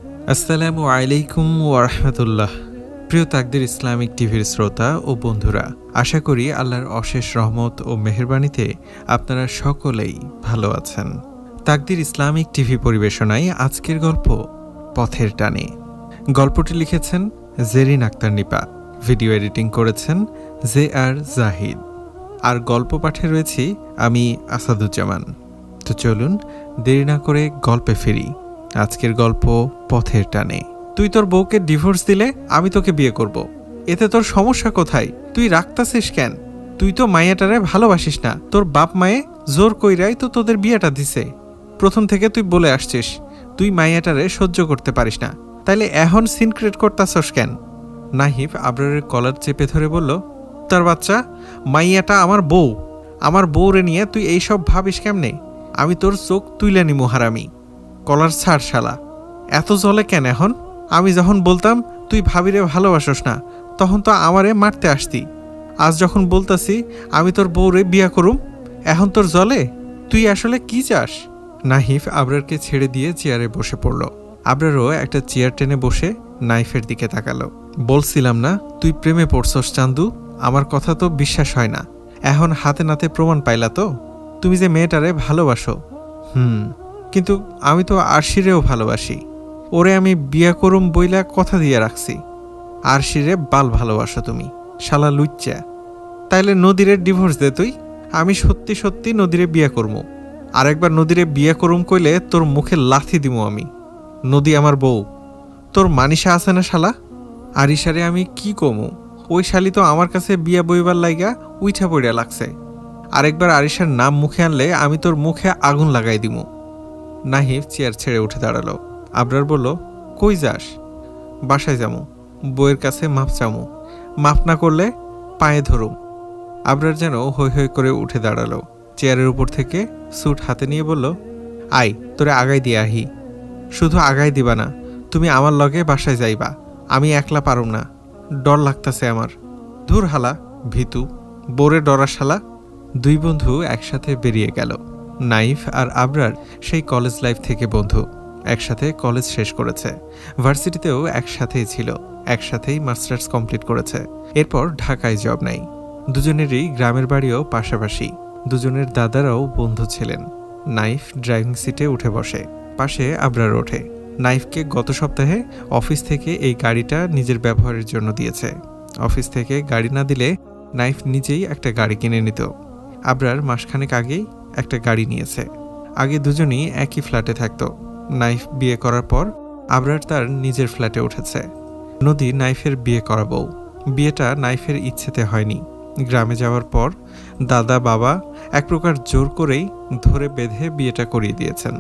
আসসালামু আলাইকুম ওয়া রাহমাতুল্লাহ। প্রিয় তাকদির ইসলামিক টিভির শ্রোতা ও বন্ধুরা, আশা করি আল্লাহর অশেষ রহমত ও মেহেরবানিতে আপনারা সকলেই ভালো আছেন। তাকদির ইসলামিক টিভি পরিবেশনায় আজকের গল্প পথের টানে। গল্পটি লিখেছেন জেরিন আক্তার নিপা, ভিডিও এডিটিং করেছেন JR জাহিদ, আর গল্প পাঠে রয়েছি আমি আসাদুজ্জামান। তো চলুন দেরি না করে গল্পে ফিরি। আজকের গল্প পথের টানে। তুই তোর বউকে ডিভোর্স দিলে আমি তোকে বিয়ে করব। এতে তোর সমস্যা কোথায়? তুই রাখতাছিস কেন? তুই তো মাইয়াটারে ভালোবাসিস না। তোর বাপ মায়ে জোর কইরাই তো তোদের বিয়েটা দিছে। প্রথম থেকে তুই বলে আসছিস তুই মাইয়াটারে সহ্য করতে পারিস না, তাইলে এখন সিন ক্রিয়েট করতাছস কেন? নাহিফ আবরারের কলার চেপে ধরে বলল, তার বাচ্চা, মাইয়াটা আমার বউ। আমার বউরে নিয়ে তুই এইসব ভাবিস কেমনে? আমি তোর চোখ তুইলে নিমু হারামি। কলার ছাড় শালা। এত জলে কেন এখন? আমি যখন বলতাম তুই ভাবিরে ভালোবাসস না, তখন তো আমারে মারতে আসতি। আজ যখন বলতাছি আমি তোর বউরে বিয়া করুম, এখন তোর জলে? তুই আসলে কি চাস? নাহিফ আবরারকে ছেড়ে দিয়ে চেয়ারে বসে পড়ল। আবরারও একটা চেয়ার টেনে বসে নাইফের দিকে তাকালো। বলছিলাম না তুই প্রেমে পড়ছস চান্দু? আমার কথা তো বিশ্বাস হয় না। এখন হাতে নাতে প্রমাণ পাইলা তো তুমি যে মেয়েটারে ভালোবাসো। কিন্তু আমি তো আরশিরেও ভালোবাসি। ওরে আমি বিয়া করুম বইলা কথা দিয়ে রাখছি। আরশিরে বাল ভালোবাসো তুমি, শালা লুচ্চা। তাইলে নদীরে ডিভোর্স দে তুই। আমি সত্যি সত্যি নদীরে বিয়া করবো। আর একবার নদীরে বিয়া করুম কইলে তোর মুখে লাথি দিমু আমি। নদী আমার বউ। তোর মানিসা আছে না শালা? আরিশারে আমি কি কমু? ওই শালি তো আমার কাছে বিয়া বইবার লাইগা উইঠা পড়িয়া লাগছে। আরেকবার আরিশার নাম মুখে আনলে আমি তোর মুখে আগুন লাগাই দিমু। নাহিফ চেয়ার ছেড়ে উঠে দাঁড়ালো। আবরার বলল, কই যাস? বাসায় যামু, বউয়ের কাছে মাপ চামু। মাপ না করলে পায়ে ধরুম। আবরার যেন হৈ হৈ করে উঠে দাঁড়ালো। চেয়ারের উপর থেকে স্যুট হাতে নিয়ে বলল, আই তোরে আগাই দিয়ে আহি। শুধু আগাই দিবা না, তুমি আমার লগে বাসায় যাইবা। আমি একলা পারুম না, ডর লাগতাছে আমার। ধুর হালা ভিতু, বোরে ডরা শালা। দুই বন্ধু একসাথে বেরিয়ে গেল। নাইফ আর আবরার সেই কলেজ লাইফ থেকে বন্ধু। একসাথে কলেজ শেষ করেছে, ভার্সিটিতেও একসাথেই ছিল, একসাথেই মাস্টার্স কমপ্লিট করেছে। এরপর ঢাকায় জব নাই। দুজনেরই গ্রামের বাড়িও পাশাপাশি। দুজনের দাদারাও বন্ধু ছিলেন। নাইফ ড্রাইভিং সিটে উঠে বসে, পাশে আবরার ওঠে। নাইফকে গত সপ্তাহে অফিস থেকে এই গাড়িটা নিজের ব্যবহারের জন্য দিয়েছে। অফিস থেকে গাড়ি না দিলে নাইফ নিজেই একটা গাড়ি কিনে নিত। আবরার মাসখানেক আগেই একটা গাড়ি নিয়েছে। আগে দুজনেই একই ফ্ল্যাটে থাকতো। নাইফ বিয়ে করার পর আবরার তার নিজের ফ্ল্যাটে উঠেছে। নদী নাইফের বিয়ে করা বউ। বিয়েটা নাইফের ইচ্ছেতে হয়নি। গ্রামে যাওয়ার পর দাদা বাবা এক প্রকার জোর করেই ধরে বেঁধে বিয়েটা করিয়ে দিয়েছেন।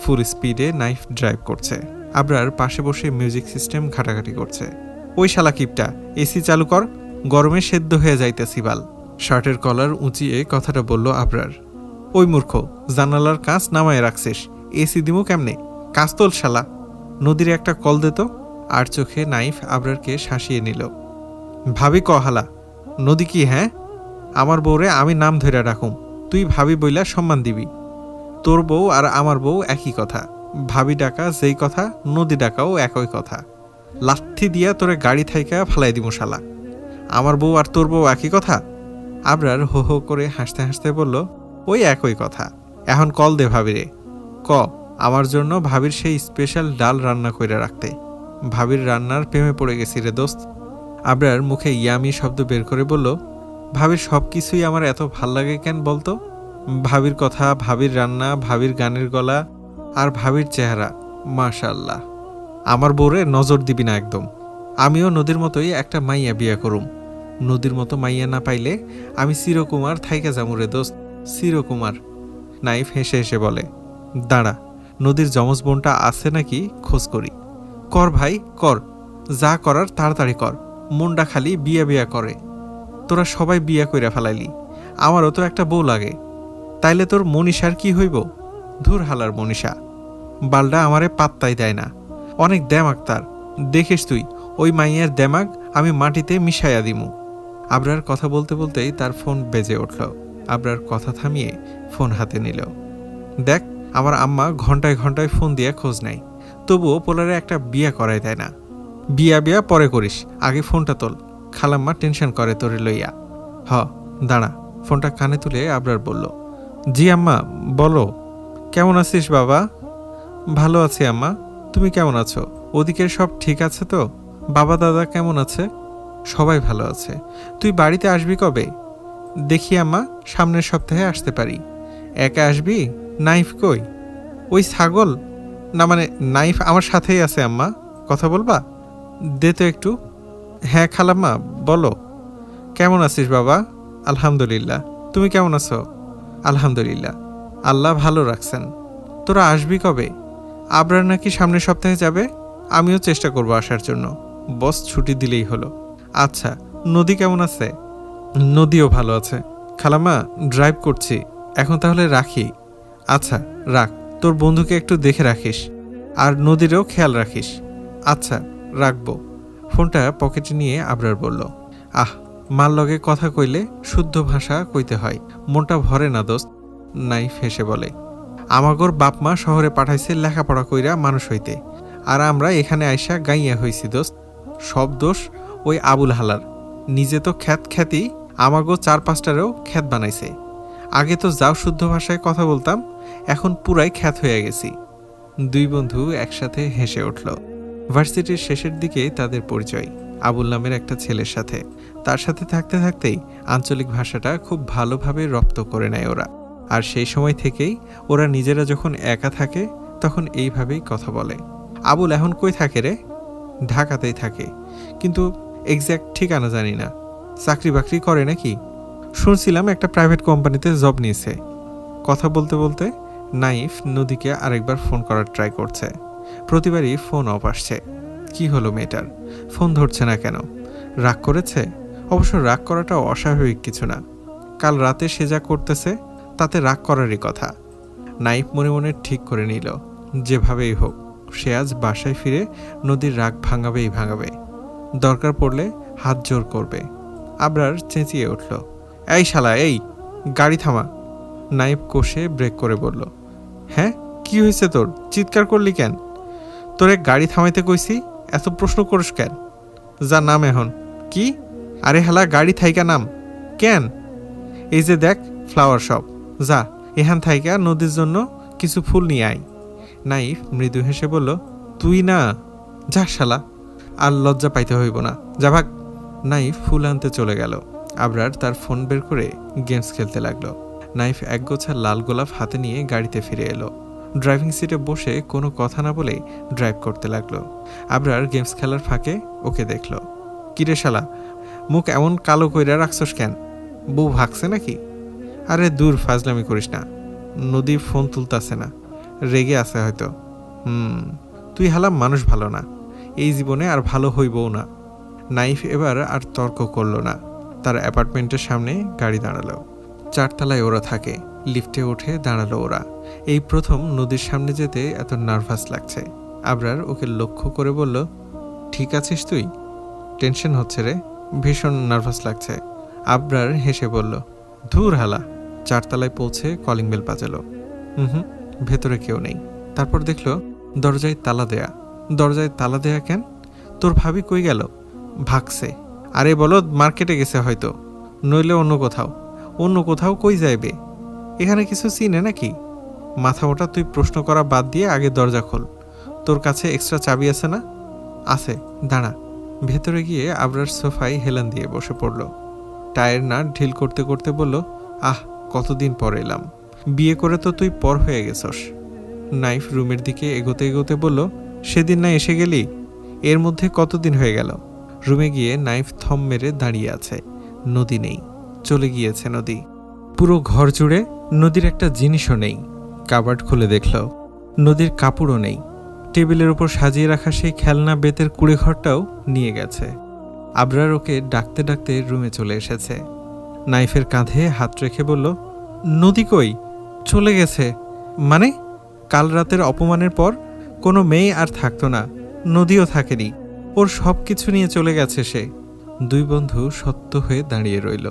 ফুল স্পিডে নাইফ ড্রাইভ করছে। আবরার পাশে বসে মিউজিক সিস্টেম ঘাটাঘাটি করছে। ওই শালা কিপটা, এসি চালু কর, গরমে সেদ্ধ হয়ে যাইতেছি বাল। শার্টের কলার উঁচিয়ে কথাটা বলল আবরার। ওই মূর্খ, জানালার কাঁচ নামায় রাখছিস, এসি দিমু কেমনে? কাঁচ তোল শালা। নদীর একটা কল দে তো। আর চোখে নাইফ আবরারকে শাসিয়ে নিল। ভাবি কহালা, নদী কি? হ্যাঁ, আমার বউরে আমি নাম ধরে রাখুম, তুই ভাবি বইলা সম্মান দিবি। তোর বউ আর আমার বউ একই কথা। ভাবি ডাকা যেই কথা, নদী ডাকাও একই কথা। লাথি দিয়া তোরে গাড়ি থাইকা ফালাই দিমু শালা। আমার বউ আর তোর বউ একই কথা? আবরার হো হো করে হাসতে হাসতে বলল, ওই একই কথা। এখন কল দে ভাবিরে। ক, আমার জন্য ভাবির সেই স্পেশাল ডাল রান্না করে রাখতে। ভাবির রান্নার প্রেমে পড়ে গেছি রে দোস্ত। আবরার মুখে ইয়ামি শব্দ বের করে বলল, ভাবির সব কিছুই আমার এত ভাল লাগে কেন বলতো? ভাবির কথা, ভাবির রান্না, ভাবির গানের গলা, আর ভাবির চেহারা, মাশাআল্লাহ। আমার বউরে নজর দিবি না একদম। আমিও নদীর মতোই একটা মাইয়া বিয়া করুম। নদীর মতো মাইয়া না পাইলে আমি চিরকুমার থাইকা যামু রে দোস্ত, চিরকুমার। নাইফ হেসে হেসে বলে, দাঁড়া, নদীর যমজ বোনটা আছে নাকি খোঁজ করি। কর ভাই কর, যা করার তাড়াতাড়ি কর। মনটা খালি বিয়া বিয়া করে। তোরা সবাই বিয়া কইরা ফেলাইলি, আমারও তো একটা বউ লাগে। তাইলে তোর মনীষার কি হইব? ধুর হালার মনীষা, বালডা আমারে পাত্তাই দেয় না। অনেক দেমাগ তার, দেখিস তুই ওই মাইয়ার দেমাগ আমি মাটিতে মিশাইয়া দিমু। আবরার কথা বলতে বলতেই তার ফোন বেজে উঠল। আবরার কথা থামিয়ে ফোন হাতে নিল। দেখ, আমার আম্মা ঘন্টায় ঘন্টায় ফোন দিয়ে খোঁজ নেয়। তবুও পোলারে একটা বিয়া করাই দেয় না। বিয়া পরে করিস, আগে ফোনটা তোল, খালাম্মা টেনশন করে তোরে লইয়া। দাঁড়া। ফোনটা কানে তুলে আবরার বলল, জি আম্মা বলো। কেমন আছিস বাবা? ভালো আছি আম্মা, তুমি কেমন আছো? ওদিকে সব ঠিক আছে তো? বাবা দাদা কেমন আছে? সবাই ভালো আছে। তুই বাড়িতে আসবি কবে? দেখি আম্মা, সামনের সপ্তাহে আসতে পারি। একা আসবি? নাইফ কই? ওই ছাগল না, মানে নাইফ আমার সাথেই আছে আম্মা, কথা বলবা? দে তো একটু। হ্যাঁ খালাম্মা বলো। কেমন আছিস বাবা? আলহামদুলিল্লাহ, তুমি কেমন আছো? আলহামদুলিল্লাহ, আল্লাহ ভালো রাখছেন। তোরা আসবি কবে? আবরার নাকি সামনের সপ্তাহে যাবে। আমিও চেষ্টা করব আসার জন্য, বস ছুটি দিলেই হলো। আচ্ছা, নদী কেমন আছে? নদীও ভালো আছে। খালাম্মা ড্রাইভ করছি এখন, তাহলে রাখি। আচ্ছা রাখ, তোর বন্ধুকে একটু দেখে রাখিস, আর নদীরও খেয়াল রাখিস। আচ্ছা রাখবো। ফোনটা পকেটে নিয়ে আবরার বলল, মার লগে কথা কইলে শুদ্ধ ভাষা কইতে হয়, মনটা ভরে না দোস্ত। নাইফ হেসে বলে, আমাগোর বাপ মা শহরে পাঠাইছে লেখাপড়া কইরা মানুষ হইতে, আর আমরা এখানে আইসা গাইয়া হইছি দোস্ত। সব দোষ ওই আবুল হালার। নিজে তো খ্যাতি, আমাগো 4-5টারেও খ্যাত বানাইছে। আগে তো যাও শুদ্ধ ভাষায় কথা বলতাম, এখন পুরাই খ্যাত হয়ে গেছি। দুই বন্ধু একসাথে হেসে উঠল। ভার্সিটির শেষের দিকে তাদের পরিচয় আবুল নামের একটা ছেলের সাথে। তার সাথে থাকতে থাকতেই আঞ্চলিক ভাষাটা খুব ভালোভাবে রপ্ত করে নেয় ওরা। আর সেই সময় থেকেই ওরা নিজেরা যখন একা থাকে তখন এইভাবেই কথা বলে। আবুল এখন কই থাকে রে? ঢাকাতেই থাকে, কিন্তু এক্স্যাক্ট ঠিকানা জানি না। চাকরি বাকরি করে নাকি? শুনছিলাম একটা প্রাইভেট কোম্পানিতে জব নিয়েছে। কথা বলতে বলতে নাইফ নদীকে আরেকবার ফোন করার ট্রাই করছে। প্রতিবারই ফোন অফ আসছে। কি হলো মেয়েটার? ফোন ধরছে না কেন? রাগ করেছে? অবশ্য রাগ করাটা অস্বাভাবিক কিছু না। কাল রাতে সে যা করতেছে তাতে রাগ করারই কথা। নাইফ মনে মনে ঠিক করে নিল, যেভাবেই হোক সে আজ বাসায় ফিরে নদীর রাগ ভাঙাবে। দরকার পড়লে হাত জোর করবে। আবরার চেঁচিয়ে উঠল, এই শালা, এই গাড়ি থামা। নাইফ কষে ব্রেক করে বলল, হ্যাঁ কি হয়েছে তোর? চিৎকার করলি কেন? তোরে গাড়ি থামাইতে কইছি, এত প্রশ্ন করিস কেন? যা নাম এখন। কি? আরে হালা, গাড়ি থাইকা নাম। কেন? এই যে দেখ ফ্লাওয়ার শপ, যা এখান থাইকা নদীর জন্য কিছু ফুল নিয়ে আয়। নাইফ মৃদু হেসে বলল, তুই না, যা শালা, আর লজ্জা পাইতে হইব না, যা ভাগ। নাইফ ফুল আনতে চলে গেল। আবরার তার ফোন বের করে গেমস খেলতে লাগলো। নাইফ একগোছা লাল গোলাপ হাতে নিয়ে গাড়িতে ফিরে এলো। ড্রাইভিং সিটে বসে কোনো কথা না বলে ড্রাইভ করতে লাগলো। আবরার গেমস খেলার ফাঁকে ওকে দেখল। কিরে শালা, মুখ এমন কালো কইরা রাখছস কেন? বউ ভাগছে নাকি? আরে দূর, ফাজলামি করিস না। নদী ফোন তুলতাছে না, রেগে আছে হয়তো। তুই হালা মানুষ ভালো না, এই জীবনে আর ভালো হইবও না। নাইফ এবার আর তর্ক করল না। তার অ্যাপার্টমেন্টের সামনে গাড়ি দাঁড়ালো। 4 তলায় ওরা থাকে। লিফটে উঠে দাঁড়ালো ওরা। এই প্রথম নদীর সামনে যেতে এত নার্ভাস লাগছে। আবরার ওকে লক্ষ্য করে বলল, ঠিক আছিস তুই? টেনশন হচ্ছে রে, ভীষণ নার্ভাস লাগছে। আবরার হেসে বলল, ধুর হালা। 4 তলায় পৌঁছে কলিং বেল বাজালো। ভেতরে কেউ নেই। তারপর দেখলো দরজায় তালা দেয়া। দরজায় তালা দেয়া কেন? তোর ভাবি কই গেল? ভাগছে। আরে বলো, মার্কেটে গেছে হয়তো, নইলে অন্য কোথাও কই যাইবে? এখানে কিছু চিনে নাকি? মাথা মোটা, তুই প্রশ্ন করা বাদ দিয়ে আগে দরজা খোল। তোর কাছে এক্সট্রা চাবি আছে না? আছে, দাঁড়া। ভেতরে গিয়ে আবরার সোফায় হেলান দিয়ে বসে পড়ল। টায়ের নাট ঢিল করতে করতে বলল, কতদিন পর এলাম। বিয়ে করে তো তুই পর হয়ে গেছস। নাইফ রুমের দিকে এগোতে এগোতে বলল, সেদিন না এসে গেলি? এর মধ্যে কতদিন হয়ে গেল? রুমে গিয়ে নাইফ থম মেরে দাঁড়িয়ে আছে। নদী নেই, চলে গিয়েছে নদী। পুরো ঘর জুড়ে নদীর একটা জিনিসও নেই। কাবার্ড খুলে দেখল নদীর কাপড়ও নেই। টেবিলের উপর সাজিয়ে রাখা সেই খেলনা বেতের কুড়ে ঘরটাও নিয়ে গেছে। আবরার ওকে ডাকতে ডাকতে রুমে চলে এসেছে। নাইফের কাঁধে হাত রেখে বলল, নদী কই? চলে গেছে মানে? কাল রাতের অপমানের পর কোনো মেয়ে আর থাকতো না, নদীও থাকেনি। ওর সব কিছু নিয়ে চলে গেছে সে। দুই বন্ধু সত্য হয়ে দাঁড়িয়ে রইল।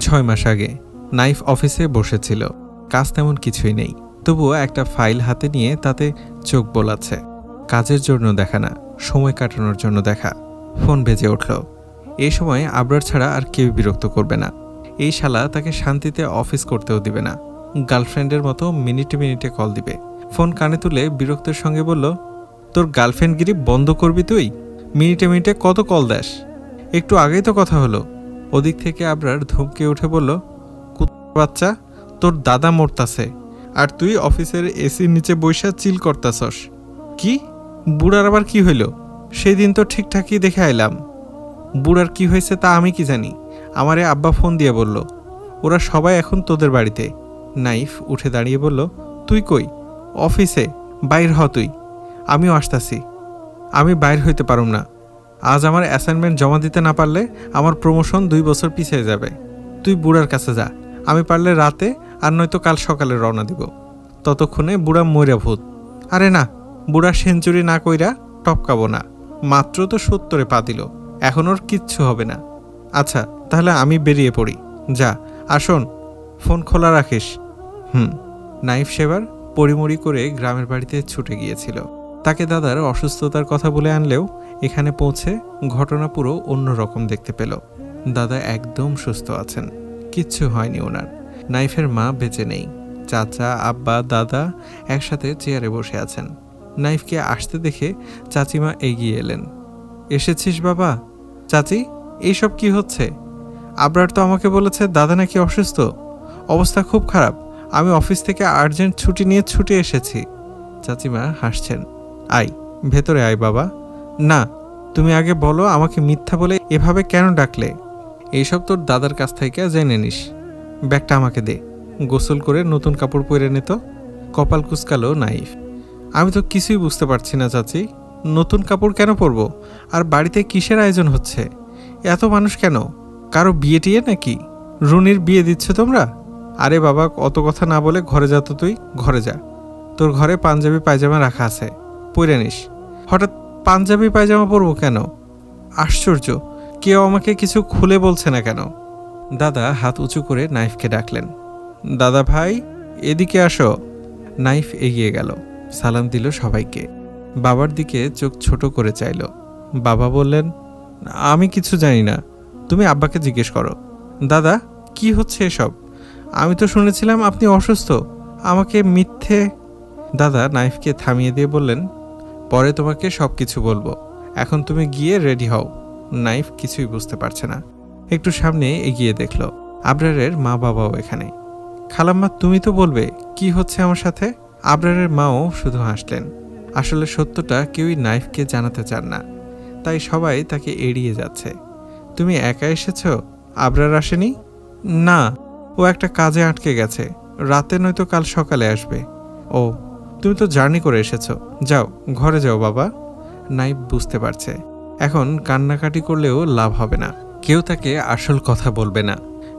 6 মাস আগে নাইফ অফিসে বসেছিল। কাজ তেমন কিছুই নেই, তবুও একটা ফাইল হাতে নিয়ে তাতে চোখ বোলাচ্ছে। কাজের জন্য দেখা না, সময় কাটানোর জন্য দেখা। ফোন বেজে উঠল। এই সময় আবরার ছাড়া আর কেউ বিরক্ত করবে না। এই শালা তাকে শান্তিতে অফিস করতেও দিবে না। গার্লফ্রেন্ডের মতো মিনিটে মিনিটে কল দিবে। ফোন কানে তুলে বিরক্তের সঙ্গে বলল, তোর গার্লফ্রেন্ডগিরি বন্ধ করবি তুই? মিনিটে মিনিটে কত কল দেস? একটু আগেই তো কথা হলো। ওদিক থেকে আবরার ধমকে উঠে বলল, কুত্তার বাচ্চা, তোর দাদা মরতাছে আর তুই অফিসের এসির নিচে বইসা চিল করতাছস। কি? বুড়ার আবার কি হইল? সেই দিন তো ঠিকঠাকই দেখে আইলাম। বুড়ার কি হয়েছে তা আমি কি জানি? আমারে আব্বা ফোন দিয়ে বলল ওরা সবাই এখন তোদের বাড়িতে। নাইফ উঠে দাঁড়িয়ে বলল, তুই কই? অফিসে। বাইর হ তুই। আমিও আসতাছি। আমি বাইর হইতে পারুম না। আজ আমার অ্যাসাইনমেন্ট জমা দিতে না পারলে আমার প্রমোশন 2 বছর পিছিয়ে যাবে। তুই বুড়ার কাছে যা। আমি পারলে রাতে আর নয়তো কাল সকালে রওনা দিব। ততক্ষণে বুড়া মইরা ভূত। আরে না, বুড়া সেঞ্চুরি না কইরা টপকাবো না। মাত্র তো 70-এ পা দিল, এখন ওর কিচ্ছু হবে না। আচ্ছা তাহলে আমি বেরিয়ে পড়ি। যা, আসুন, ফোন খোলা রাখিস। নাইফ সেবার পরিমরি করে গ্রামের বাড়িতে ছুটে গিয়েছিল। তাকে দাদার অসুস্থতার কথা বলে আনলেও এখানে পৌঁছে ঘটনা পুরো অন্যরকম দেখতে পেল। দাদা একদম সুস্থ আছেন, কিচ্ছু হয়নি ওনার। নাইফের মা বেঁচে নেই। চাচা, আব্বা, দাদা একসাথে চেয়ারে বসে আছেন। নাইফকে আসতে দেখে চাচিমা এগিয়ে এলেন। এসেছিস বাবা? চাচি, এইসব কি হচ্ছে? আবরার তো আমাকে বলেছে দাদা নাকি অসুস্থ, অবস্থা খুব খারাপ। আমি অফিস থেকে আর্জেন্ট ছুটি নিয়ে ছুটে এসেছি। চাচিমা হাসছেন। আয়, ভেতরে আয় বাবা। না, তুমি আগে বলো আমাকে মিথ্যা বলে এভাবে কেন ডাকলে? এইসব তোর দাদার কাছ থেকে জেনে নিস। ব্যাগটা আমাকে দে। গোসল করে নতুন কাপড় পরে নে তো। কপাল কুচকালো নাইফ। আমি তো কিছুই বুঝতে পারছি না চাচি, নতুন কাপড় কেন পরবো? আর বাড়িতে কিসের আয়োজন হচ্ছে? এত মানুষ কেন? কারো বিয়ে টিয়ে নাকি? রুনির বিয়ে দিচ্ছে তোমরা? আরে বাবা, অত কথা না বলে ঘরে যা তো। তুই ঘরে যা। তোর ঘরে পাঞ্জাবি পায়জামা রাখা আছে, পরে নিস। হঠাৎ পাঞ্জাবি পায়জামা পরবো কেন? আশ্চর্য, কেউ আমাকে কিছু খুলে বলছে না কেন? দাদা হাত উঁচু করে নাইফকে ডাকলেন। দাদা ভাই, এদিকে আসো। নাইফ এগিয়ে গেল, সালাম দিল সবাইকে। বাবার দিকে চোখ ছোট করে চাইল। বাবা বললেন, আমি কিছু জানি না, তুমি আব্বাকে জিজ্ঞেস করো। দাদা, কি হচ্ছে এসব? আমি তো শুনেছিলাম আপনি অসুস্থ, আমাকে মিথ্যে। দাদা নাইফকে থামিয়ে দিয়ে বললেন, পরে তোমাকে সব কিছু বলবো, এখন তুমি গিয়ে রেডি হও। নাইফ কিছুই বুঝতে পারছে না। একটু সামনে এগিয়ে দেখল আবরারের মা বাবাও এখানে। খালাম্মা, তুমি তো বলবে কি হচ্ছে আমার সাথে। আবরারের মাও শুধু হাসলেন। আসলে সত্যটা কেউই নাইফকে জানাতে চান না, তাই সবাই তাকে এড়িয়ে যাচ্ছে। তুমি একা এসেছো? আবরার আসেনি? না, ও একটা কাজে আটকে গেছে, রাতে নয়তো কাল সকালে আসবে। ও, তুমি তো জার্নি করে এসেছো, যাও ঘরে যাও বাবা। নাইফ বুঝতে পারছে এখন কান্নাকাটি করলেও লাভ হবে না, কেউ তাকে আসল কথা বলবে না।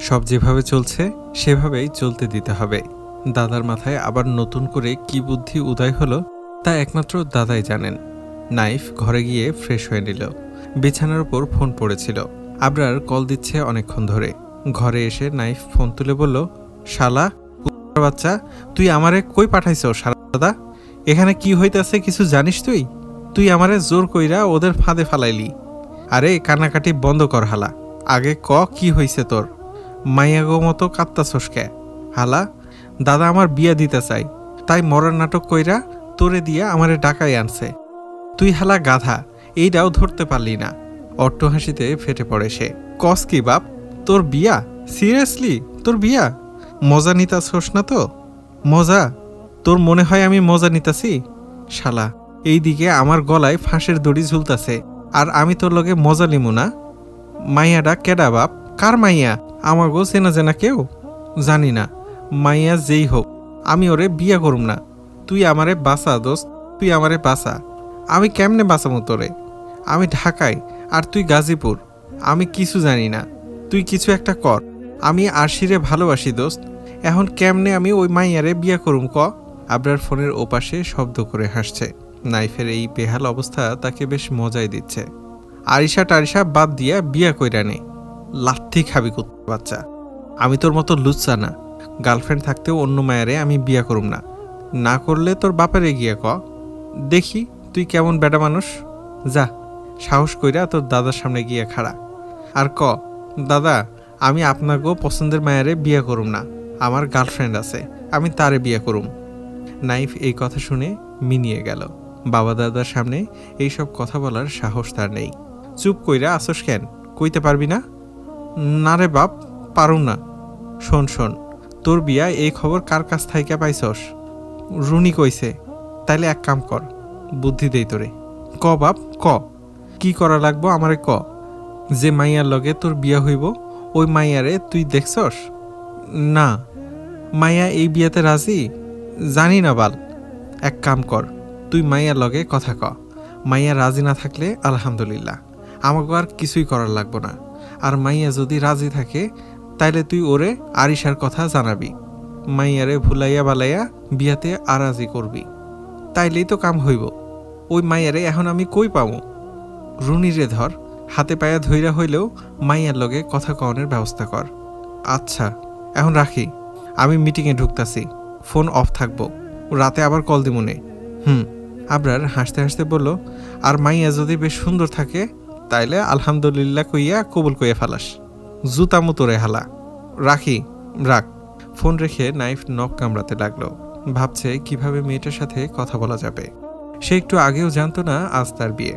সব যেভাবে চলছে সেভাবেই চলতে দিতে হবে। দাদার মাথায় আবার নতুন করে কি বুদ্ধি উদয় হলো তা একমাত্র দাদাই জানেন। নাইফ ঘরে গিয়ে ফ্রেশ হয়ে নিল। বিছানার উপর ফোন পড়েছিল। আবরার কল দিচ্ছে অনেকক্ষণ ধরে। ঘরে এসে নাইফ ফোন তুলে বলল, শালা বাচ্চা, তুই আমারে কই পাঠাইছ? শালা দাদা, এখানে কি হইতাছে কিছু জানিস তুই? তুই আমারে জোর কইরা ওদের ফাঁদে ফালাইলি। আরে কান্নাকাটি বন্ধ কর হালা, আগে ক কি হইছে তোর? মাইয়াগো মতো কাঁদতাছস কে? হালা, দাদা আমার বিয়া দিতে চাই, তাই মরার নাটক কইরা তোরে দিয়া আমারে ডাকাই আনছে। তুই হালা গাধা, এইটাও ধরতে পারলি না। অট্ট হাসিতে ফেটে পড়ে সে। কস কি বাপ, তোর বিয়া? সিরিয়াসলি তোর বিয়া? মজা নিতাছস না তো? মজা? তোর মনে হয় আমি মজা নিতাছি? শালা, এইদিকে আমার গলায় ফাঁসের দড়ি ঝুলতাছে আর আমি তোর লগে মজা লিমু না? মাইয়াডা কেডা বাপ? কার মাইয়া? আমাগো চেনা জেনা কেউ? জানি না, মাইয়া যেই হোক আমি ওরে বিয়া করুম না। তুই আমারে বাঁচা দোস্ত, তুই আমারে বাঁচা। আমি কেমনে বাঁচামো তোরে? আমি ঢাকায় আর তুই গাজীপুর। আমি কিছু জানি না, তুই কিছু একটা কর। আমি আরশিরে ভালোবাসি দোস্ত, এখন কেমনে আমি ওই মাইয়ারে বিয়া করুম ক? আবরার ফোনের ওপাশে শব্দ করে হাসছে। নাইফের এই বেহাল অবস্থা তাকে বেশ মজাই দিচ্ছে। আরিশা টারিশা বাদ দিয়া বিয়া কইরা নে। লাথি খাবি কুত্তা বাচ্চা। আমি তোর মতো লুচ্চা না, গার্লফ্রেন্ড থাকতেও অন্য মায়ারে আমি বিয়া করুম না। না করলে তোর বাপেরে গিয়া ক। দেখি তুই কেমন বেটা মানুষ? যা, সাহস কইরা তোর দাদার সামনে গিয়ে খাড়া, আর ক, দাদা আমি আপনাকেও পছন্দের মায়ারে বিয়ে করুম না, আমার গার্লফ্রেন্ড আছে, আমি তারে বিয়ে করুম। নাইফ এই কথা শুনে মিনিয়ে গেল। বাবা দাদার সামনে এইসব কথা বলার সাহস তার নেই। চুপ কইরা আসস কেন, কইতে পারবি না? না রে বাপ, পারুম না। শোন শোন, তোর বিয়া এই খবর কার কাছ থাইকা পাইছস? রুনি কইছে। তাইলে এক কাম কর, বুদ্ধি দেই তোরে। ক বাপ ক, কি করা লাগবো আমারে ক। যে মাইয়ার লগে তোর বিয়া হইব ওই মাইয়ারে তুই দেখছস? না। মাইয়া এই বিয়াতে রাজি? জানি না বাল। এক কাম কর, তুই মাইয়ার লগে কথা ক। মাইয়া রাজি না থাকলে আলহামদুলিল্লাহ, আমাকে আর কিছুই করার লাগবো না। আর মাইয়া যদি রাজি থাকে তাইলে তুই ওরে আরিশার কথা জানাবি। মাইয়ারে ভুলাইয়া বালাইয়া বিয়াতে আরাজি করবি, তাইলেই তো কাম হইব। ওই মাইয়ারে এখন আমি কই পাবো? রুনিরে ধর, হাতে পায়া ধইরা হইলেও মাইয়ার লগে কথা কওয়ানোর ব্যবস্থা কর। আচ্ছা, এখন রাখি, আমি মিটিংয়ে ঢুকতাছি, ফোন অফ থাকবো, রাতে আবার কল দিমুনে। আবরার হাসতে হাসতে বলল, আর মাইয়া যদি বেশ সুন্দর থাকে তাইলে আলহামদুলিল্লাহ কইয়া কবুল কইয়া ফালাস, জুতা মুতরে হালা। রাখি, রাখ। ফোন রেখে নাইফ নখ কামড়াতে লাগলো। ভাবছে কিভাবে মেয়েটার সাথে কথা বলা যাবে। সে একটু আগেও জানতো না আজ তার বিয়ে।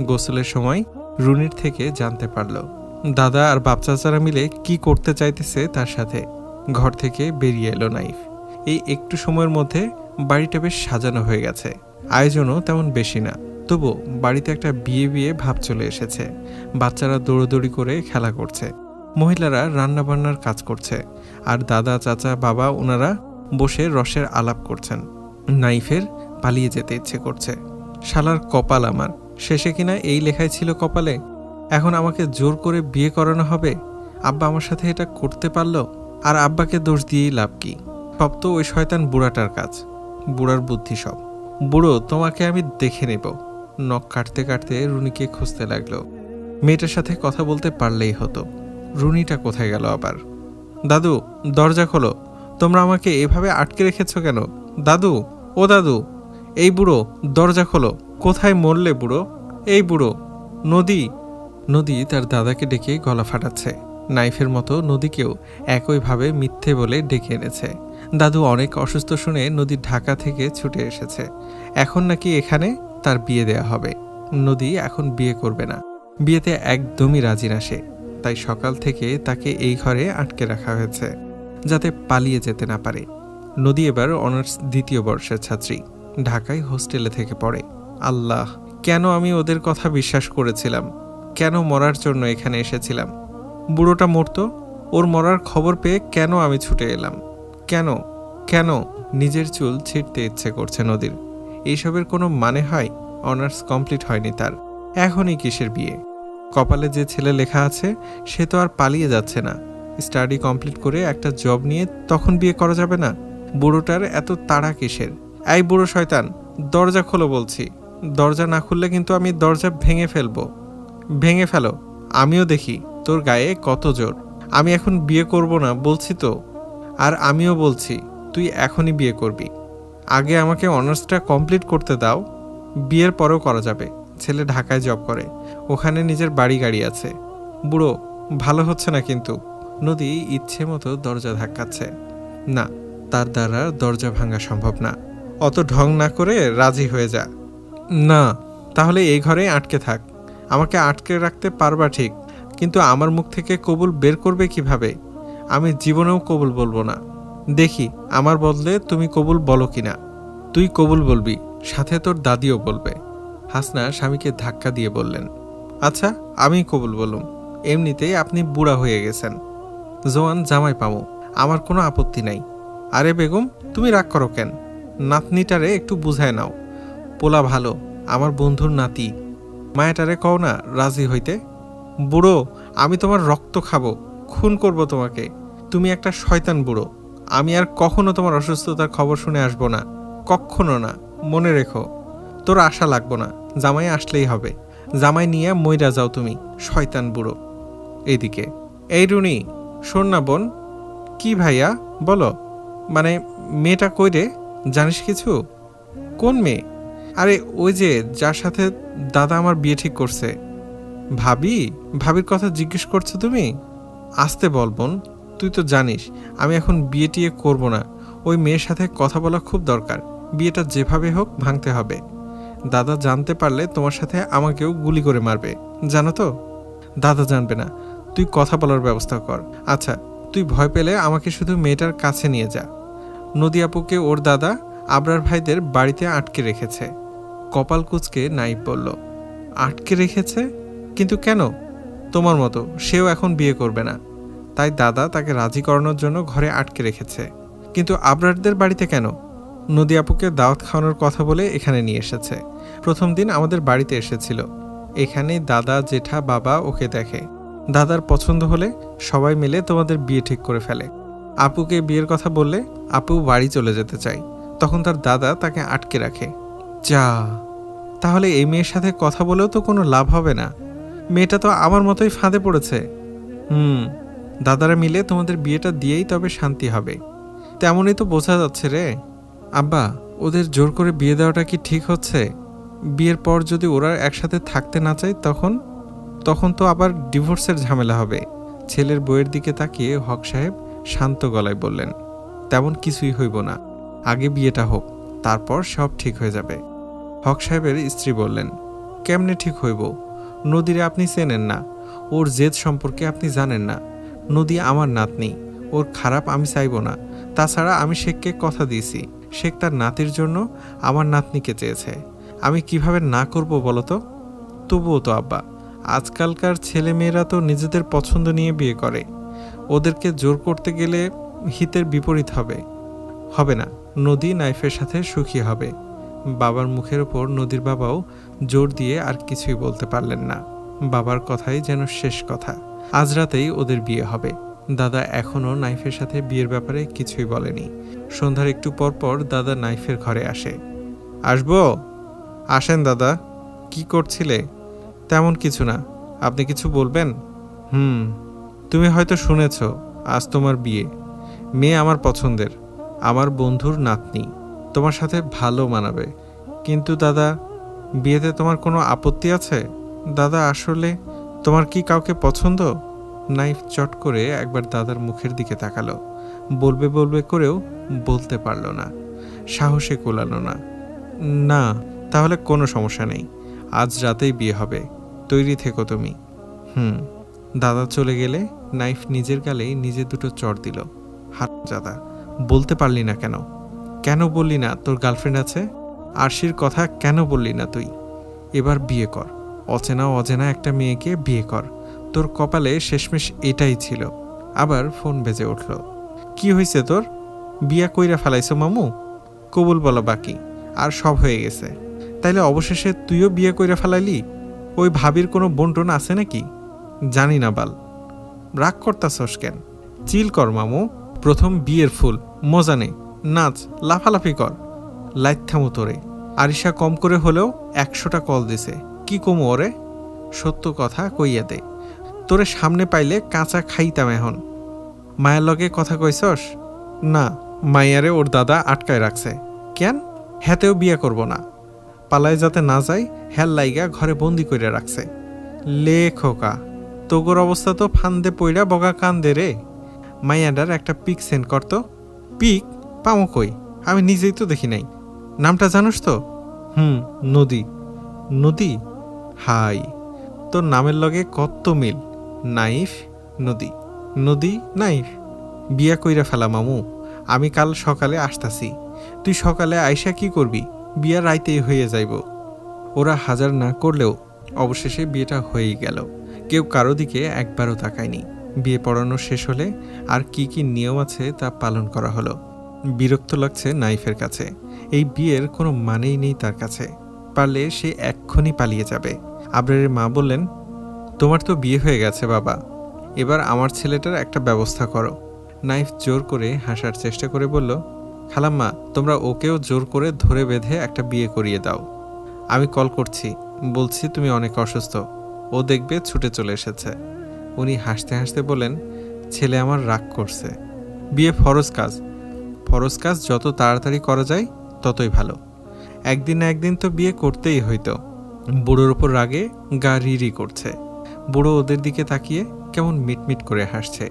গোসলের সময় রুনির থেকে জানতে পারল দাদা আর বাপ চাচারা মিলে কি করতে চাইতেছে তার সাথে। ঘর থেকে বেরিয়ে এলো নাইফ। এই একটু সময়ের মধ্যে বাড়িটা বেশ সাজানো হয়ে গেছে। আয়োজনও তেমন বেশি না, তবু বাড়িতে একটা বিয়ে বিয়ে ভাব চলে এসেছে। বাচ্চারা দৌড়দৌড়ি করে খেলা করছে, মহিলারা রান্নাবান্নার কাজ করছে, আর দাদা চাচা বাবা ওনারা বসে রসের আলাপ করছেন। নাইফের পালিয়ে যেতে ইচ্ছে করছে। শালার কপাল আমার, শেষে কিনা এই লেখাই ছিল কপালে। এখন আমাকে জোর করে বিয়ে করানো হবে। আব্বা আমার সাথে এটা করতে পারলো, আর আব্বাকে দোষ দিয়েই লাভ কি? সব তো ওই শয়তান বুড়াটার কাজ, বুড়ার বুদ্ধি সব। বুড়ো, তোমাকে আমি দেখে নেব। নখ কাটতে কাটতে রুনিকে খুঁজতে লাগলো। মেয়েটার সাথে কথা বলতে পারলেই হতো। রুনিটা কোথায় গেল আবার? দাদু, দরজা খোলো। তোমরা আমাকে এভাবে আটকে রেখেছ কেন? দাদু, ও দাদু, এই বুড়ো, দরজা খোলো। কোথায় মরলে বুড়ো? এই বুড়ো। নদী। নদী তার দাদাকে ডেকে গলা ফাটাচ্ছে। নাইফের মতো নদীকেও একইভাবে মিথ্যে বলে ডেকে এনেছে। দাদু অনেক অসুস্থ শুনে নদী ঢাকা থেকে ছুটে এসেছে। এখন নাকি এখানে তার বিয়ে দেয়া হবে। নদী এখন বিয়ে করবে না, বিয়েতে একদমই রাজি না সে। তাই সকাল থেকে তাকে এই ঘরে আটকে রাখা হয়েছে, যাতে পালিয়ে যেতে না পারে। নদী এবার অনার্স দ্বিতীয় বর্ষের ছাত্রী, ঢাকায় হোস্টেলে থেকে পড়ে। আল্লাহ, কেন আমি ওদের কথা বিশ্বাস করেছিলাম? কেন মরার জন্য এখানে এসেছিলাম? বুড়োটা মরতো, ওর মরার খবর পেয়ে কেন আমি ছুটে এলাম? কেন কেন? নিজের চুল ছিঁড়তে ইচ্ছে করছে নদীর। এইসবের কোনো মানে হয়? অনার্স কমপ্লিট হয়নি তার, এখনই কিসের বিয়ে? কপালে যে ছেলে লেখা আছে সে তো আর পালিয়ে যাচ্ছে না। স্টাডি কমপ্লিট করে একটা জব নিয়ে তখন বিয়ে করা যাবে না? বুড়োটার এত তাড়া কিসের? এই বুড়ো শয়তান, দরজা খোলো বলছি। দরজা না খুললে কিন্তু আমি দরজা ভেঙে ফেলবো। ভেঙে ফেলো, আমিও দেখি তোর গায়ে কত জোর। আমি এখন বিয়ে করব না বলছি তো। আর আমিও বলছি তুই এখনই বিয়ে করবি। আগে আমাকে অনার্সটা কমপ্লিট করতে দাও, বিয়ের পরেও করা যাবে। ছেলে ঢাকায় জব করে, ওখানে নিজের বাড়ি গাড়ি আছে। বুড়ো, ভালো হচ্ছে না কিন্তু। নদী ইচ্ছে মতো দরজা ধাক্কাচ্ছে। না, তার দ্বারা দরজা ভাঙা সম্ভব না। অত ঢং না করে রাজি হয়ে যা। না, তাহলে এই ঘরে আটকে থাক। আমাকে আটকে রাখতে পারবা ঠিক, কিন্তু আমার মুখ থেকে কবুল বের করবে কিভাবে? আমি জীবনেও কবুল বলবো না। দেখি আমার বদলে তুমি কবুল বলো কিনা। তুই কবুল বলবি, সাথে তোর দাদিও বলবে। হাসনা স্বামীকে ধাক্কা দিয়ে বললেন, আচ্ছা আমি কবুল বলুম। এমনিতেই আপনি বুড়া হয়ে গেছেন, জোয়ান জামাই পামো, আমার কোনো আপত্তি নাই। আরে বেগম, তুমি রাগ করো কেন? নাতনিটারে একটু বুঝায় নাও। পোলা ভালো, আমার বন্ধুর নাতি। মায়াটারে কও না রাজি হইতে। বুড়ো, আমি তোমার রক্ত খাবো, খুন করব তোমাকে। তুমি একটা শয়তান বুড়ো। আমি আর কখনো তোমার অসুস্থতার খবর শুনে আসবো না, কখনো না। মনে রেখো, তোর আশা লাগবো না, জামাই আসলেই হবে। জামাই নিয়ে মইরা যাও তুমি, শয়তান বুড়ো। এইদিকে, এই রুনি, শোন না বোন। কি ভাইয়া বলো? মানে মেয়েটা কই রে, জানিস কিছু? কোন মেয়ে? আরে ওই যে যার সাথে দাদা আমার বিয়ে ঠিক করছে। ভাবি? ভাবির কথা জিজ্ঞেস করছো তুমি? আসতে বল বোন, তুই তো জানিস আমি এখন বিয়ে টিয়ে করবো না। ওই মেয়ের সাথে কথা বলা খুব দরকার। বিয়েটা যেভাবে হোক ভাঙতে হবে। দাদা জানতে পারলে তোমার সাথে আমাকেও গুলি করে মারবে, জানো তো। দাদা জানবে না, তুই কথা বলার ব্যবস্থা কর। আচ্ছা, তুই ভয় পেলে আমাকে শুধু মেয়েটার কাছে নিয়ে যা। নদী আপুকে ওর দাদা আবরার ভাইদের বাড়িতে আটকে রেখেছে। কপাল কুঁচকে নাইব বলল, আটকে রেখেছে? কিন্তু কেন? তোমার মতো সেও এখন বিয়ে করবে না, তাই দাদা তাকে রাজি করানোর জন্য ঘরে আটকে রেখেছে। কিন্তু আবরারদের বাড়িতে কেন? নদী আপুকে দাওয়াত খাওয়ানোর কথা বলে এখানে নিয়ে এসেছে। প্রথম দিন আমাদের বাড়িতে এসেছিল। এখানেই দাদা, জেঠা, বাবা ওকে দেখে। দাদার পছন্দ হলে সবাই মিলে তোমাদের বিয়ে ঠিক করে ফেলে। আপুকে বিয়ের কথা বললে আপু বাড়ি চলে যেতে চায়, তখন তার দাদা তাকে আটকে রাখে। যা, তাহলে এই মেয়ের সাথে কথা বলেও তো কোনো লাভ হবে না। মেয়েটা তো আমার মতোই ফাঁদে পড়েছে। দাদারা মিলে তোমাদের বিয়েটা দিয়েই তবে শান্তি হবে। তেমনই তো বোঝা যাচ্ছে রে। আব্বা, ওদের জোর করে বিয়ে দেওয়াটা কি ঠিক হচ্ছে? বিয়ের পর যদি ওরা একসাথে থাকতে না চায় তখন তো আবার ডিভোর্সের ঝামেলা হবে। ছেলের বউয়ের দিকে তাকিয়ে হক সাহেব শান্ত গলায় বললেন, তেমন কিছুই হইব না, আগে বিয়েটা হোক, তারপর সব ঠিক হয়ে যাবে। হক সাহেবের স্ত্রী বললেন, কেমনে ঠিক হইব? নদীরে আপনি চেনেন না, ওর জেদ সম্পর্কে আপনি জানেন না। নদী আমার নাতনি, ওর খারাপ আমি চাইব না। তাছাড়া আমি শেখকে কথা দিয়েছি, শেখ তার নাতির জন্য আমার নাতনিকে চেয়েছে। আমি কিভাবে না করব বলো তো? তবুও তো আব্বা, আজকালকার ছেলে মেয়েরা তো নিজেদের পছন্দ নিয়ে বিয়ে করে। ওদেরকে জোর করতে গেলে হিতের বিপরীত হবে না। নদী নাইফের সাথে সুখী হবে। বাবার মুখের ওপর নদীর বাবাও জোর দিয়ে আর কিছুই বলতে পারলেন না। বাবার কথাই যেন শেষ কথা। আজ রাতেই ওদের বিয়ে হবে। দাদা এখনও নাইফের সাথে বিয়ের ব্যাপারে কিছুই বলেনি। সন্ধ্যার একটু পর পর দাদা নাইফের ঘরে আসে। আসবো? আসেন দাদা। কি করছিলে? তেমন কিছু না। আপনি কিছু বলবেন? তুমি হয়তো শুনেছ, আজ তোমার বিয়ে। মেয়ে আমার পছন্দের, আমার বন্ধুর নাতনি, তোমার সাথে ভালো মানাবে। কিন্তু দাদা, বিয়েতে তোমার কোনো আপত্তি আছে? দাদা, আসলে তোমার কি কাউকে পছন্দ? নাইফ চট করে একবার দাদার মুখের দিকে তাকালো। বলবে করেও বলতে পারল না, সাহসে কোলালো না। না। তাহলে কোনো সমস্যা নেই, আজ রাতেই বিয়ে হবে, তৈরি থেকো তুমি। দাদা চলে গেলে নাইফ নিজের গালেই নিজে দুটো চড় দিল। হারামজাদা, বলতে পারলি না কেন? কেন বললি না তোর গার্লফ্রেন্ড আছে? আরশির কথা কেন বললি না তুই? এবার বিয়ে কর, অচেনা একটা মেয়েকে বিয়ে কর। তোর কপালে শেষমেশ এটাই ছিল। আবার ফোন বেজে উঠল। কি হয়েছে তোর? বিয়া কইরা ফেলাইছো মামু? কবুল বলা বাকি, আর সব হয়ে গেছে। তাইলে অবশেষে তুইও বিয়ে কইরা ফেলাইলি? ওই ভাবির কোনো বন্টন আছে নাকি? জানি না বাল। রাগ করতাছস কেন? চিল কর মামু। প্রথম বিয়ের ফুল, মজা নে, নাচ, লাফালাফি কর। লাইট থামো তোরে। আরিশা কম করে হলেও 100টা কল দিছে। কি কমু ওরে? সত্য কথা কইয়া দে। তোরে সামনে পাইলে কাঁচা খাইতাম এখন। মায়ের লগে কথা কইছস? না, মাইয়ারে ওর দাদা আটকায় রাখছে। কেন? হ্যাতেও বিয়া করব না। পালায় যাতে না যায় হ্যাল লাইগা ঘরে বন্দি করে রাখছে। লে খোকা, তোগোর অবস্থা তো ফান্দে পইরা বগা কান্দে রে। মাইয়াডার একটা পিক সেন্ড করতো। পিক পামো কই? আমি নিজেই তো দেখি নাই। নামটা জানোস তো? নদী। নদী? হাই, তোর নামের লগে কত মিল। নাইফ, নদী, নদী, নাইফ। বিয়া কইরা ফেলা মামু। আমি কাল সকালে আসতাছি। তুই সকালে আইসা কি করবি? বিয়া রাইতেই হয়ে যাইব। ওরা হাজার না করলেও অবশেষে বিয়েটা হয়েই গেল। কেউ কারো দিকে একবারও তাকায়নি। বিয়ে পড়ানো শেষ হলে আর কি কি নিয়ম আছে তা পালন করা হলো। বিরক্ত লাগছে নাইফের কাছে। এই বিয়ের কোনো মানেই নেই তার কাছে। পারলে সে এক্ষুনি পালিয়ে যাবে। আবরারের মা বললেন, তোমার তো বিয়ে হয়ে গেছে বাবা, এবার আমার ছেলেটার একটা ব্যবস্থা করো। নাইফ জোর করে হাসার চেষ্টা করে বলল, খালাম্মা, তোমরা ওকেও জোর করে ধরে বেঁধে একটা বিয়ে করিয়ে দাও। আমি কল করছি, বলছি তুমি অনেক অসুস্থ, ও দেখবে ছুটে চলে এসেছে। উনি হাসতে হাসতে বললেন, ছেলে আমার রাগ করছে। বিয়ে ফরজ কাজ, ফরজ কাজ যত তাড়াতাড়ি করা যায় ততই ভালো। একদিন না একদিন তো বিয়ে করতেই হইতো। বুড়োর ওপর রাগে গা রিরি করছে। বুড়ো ওদের দিকে তাকিয়ে কেমন মিটমিট করে হাসছে।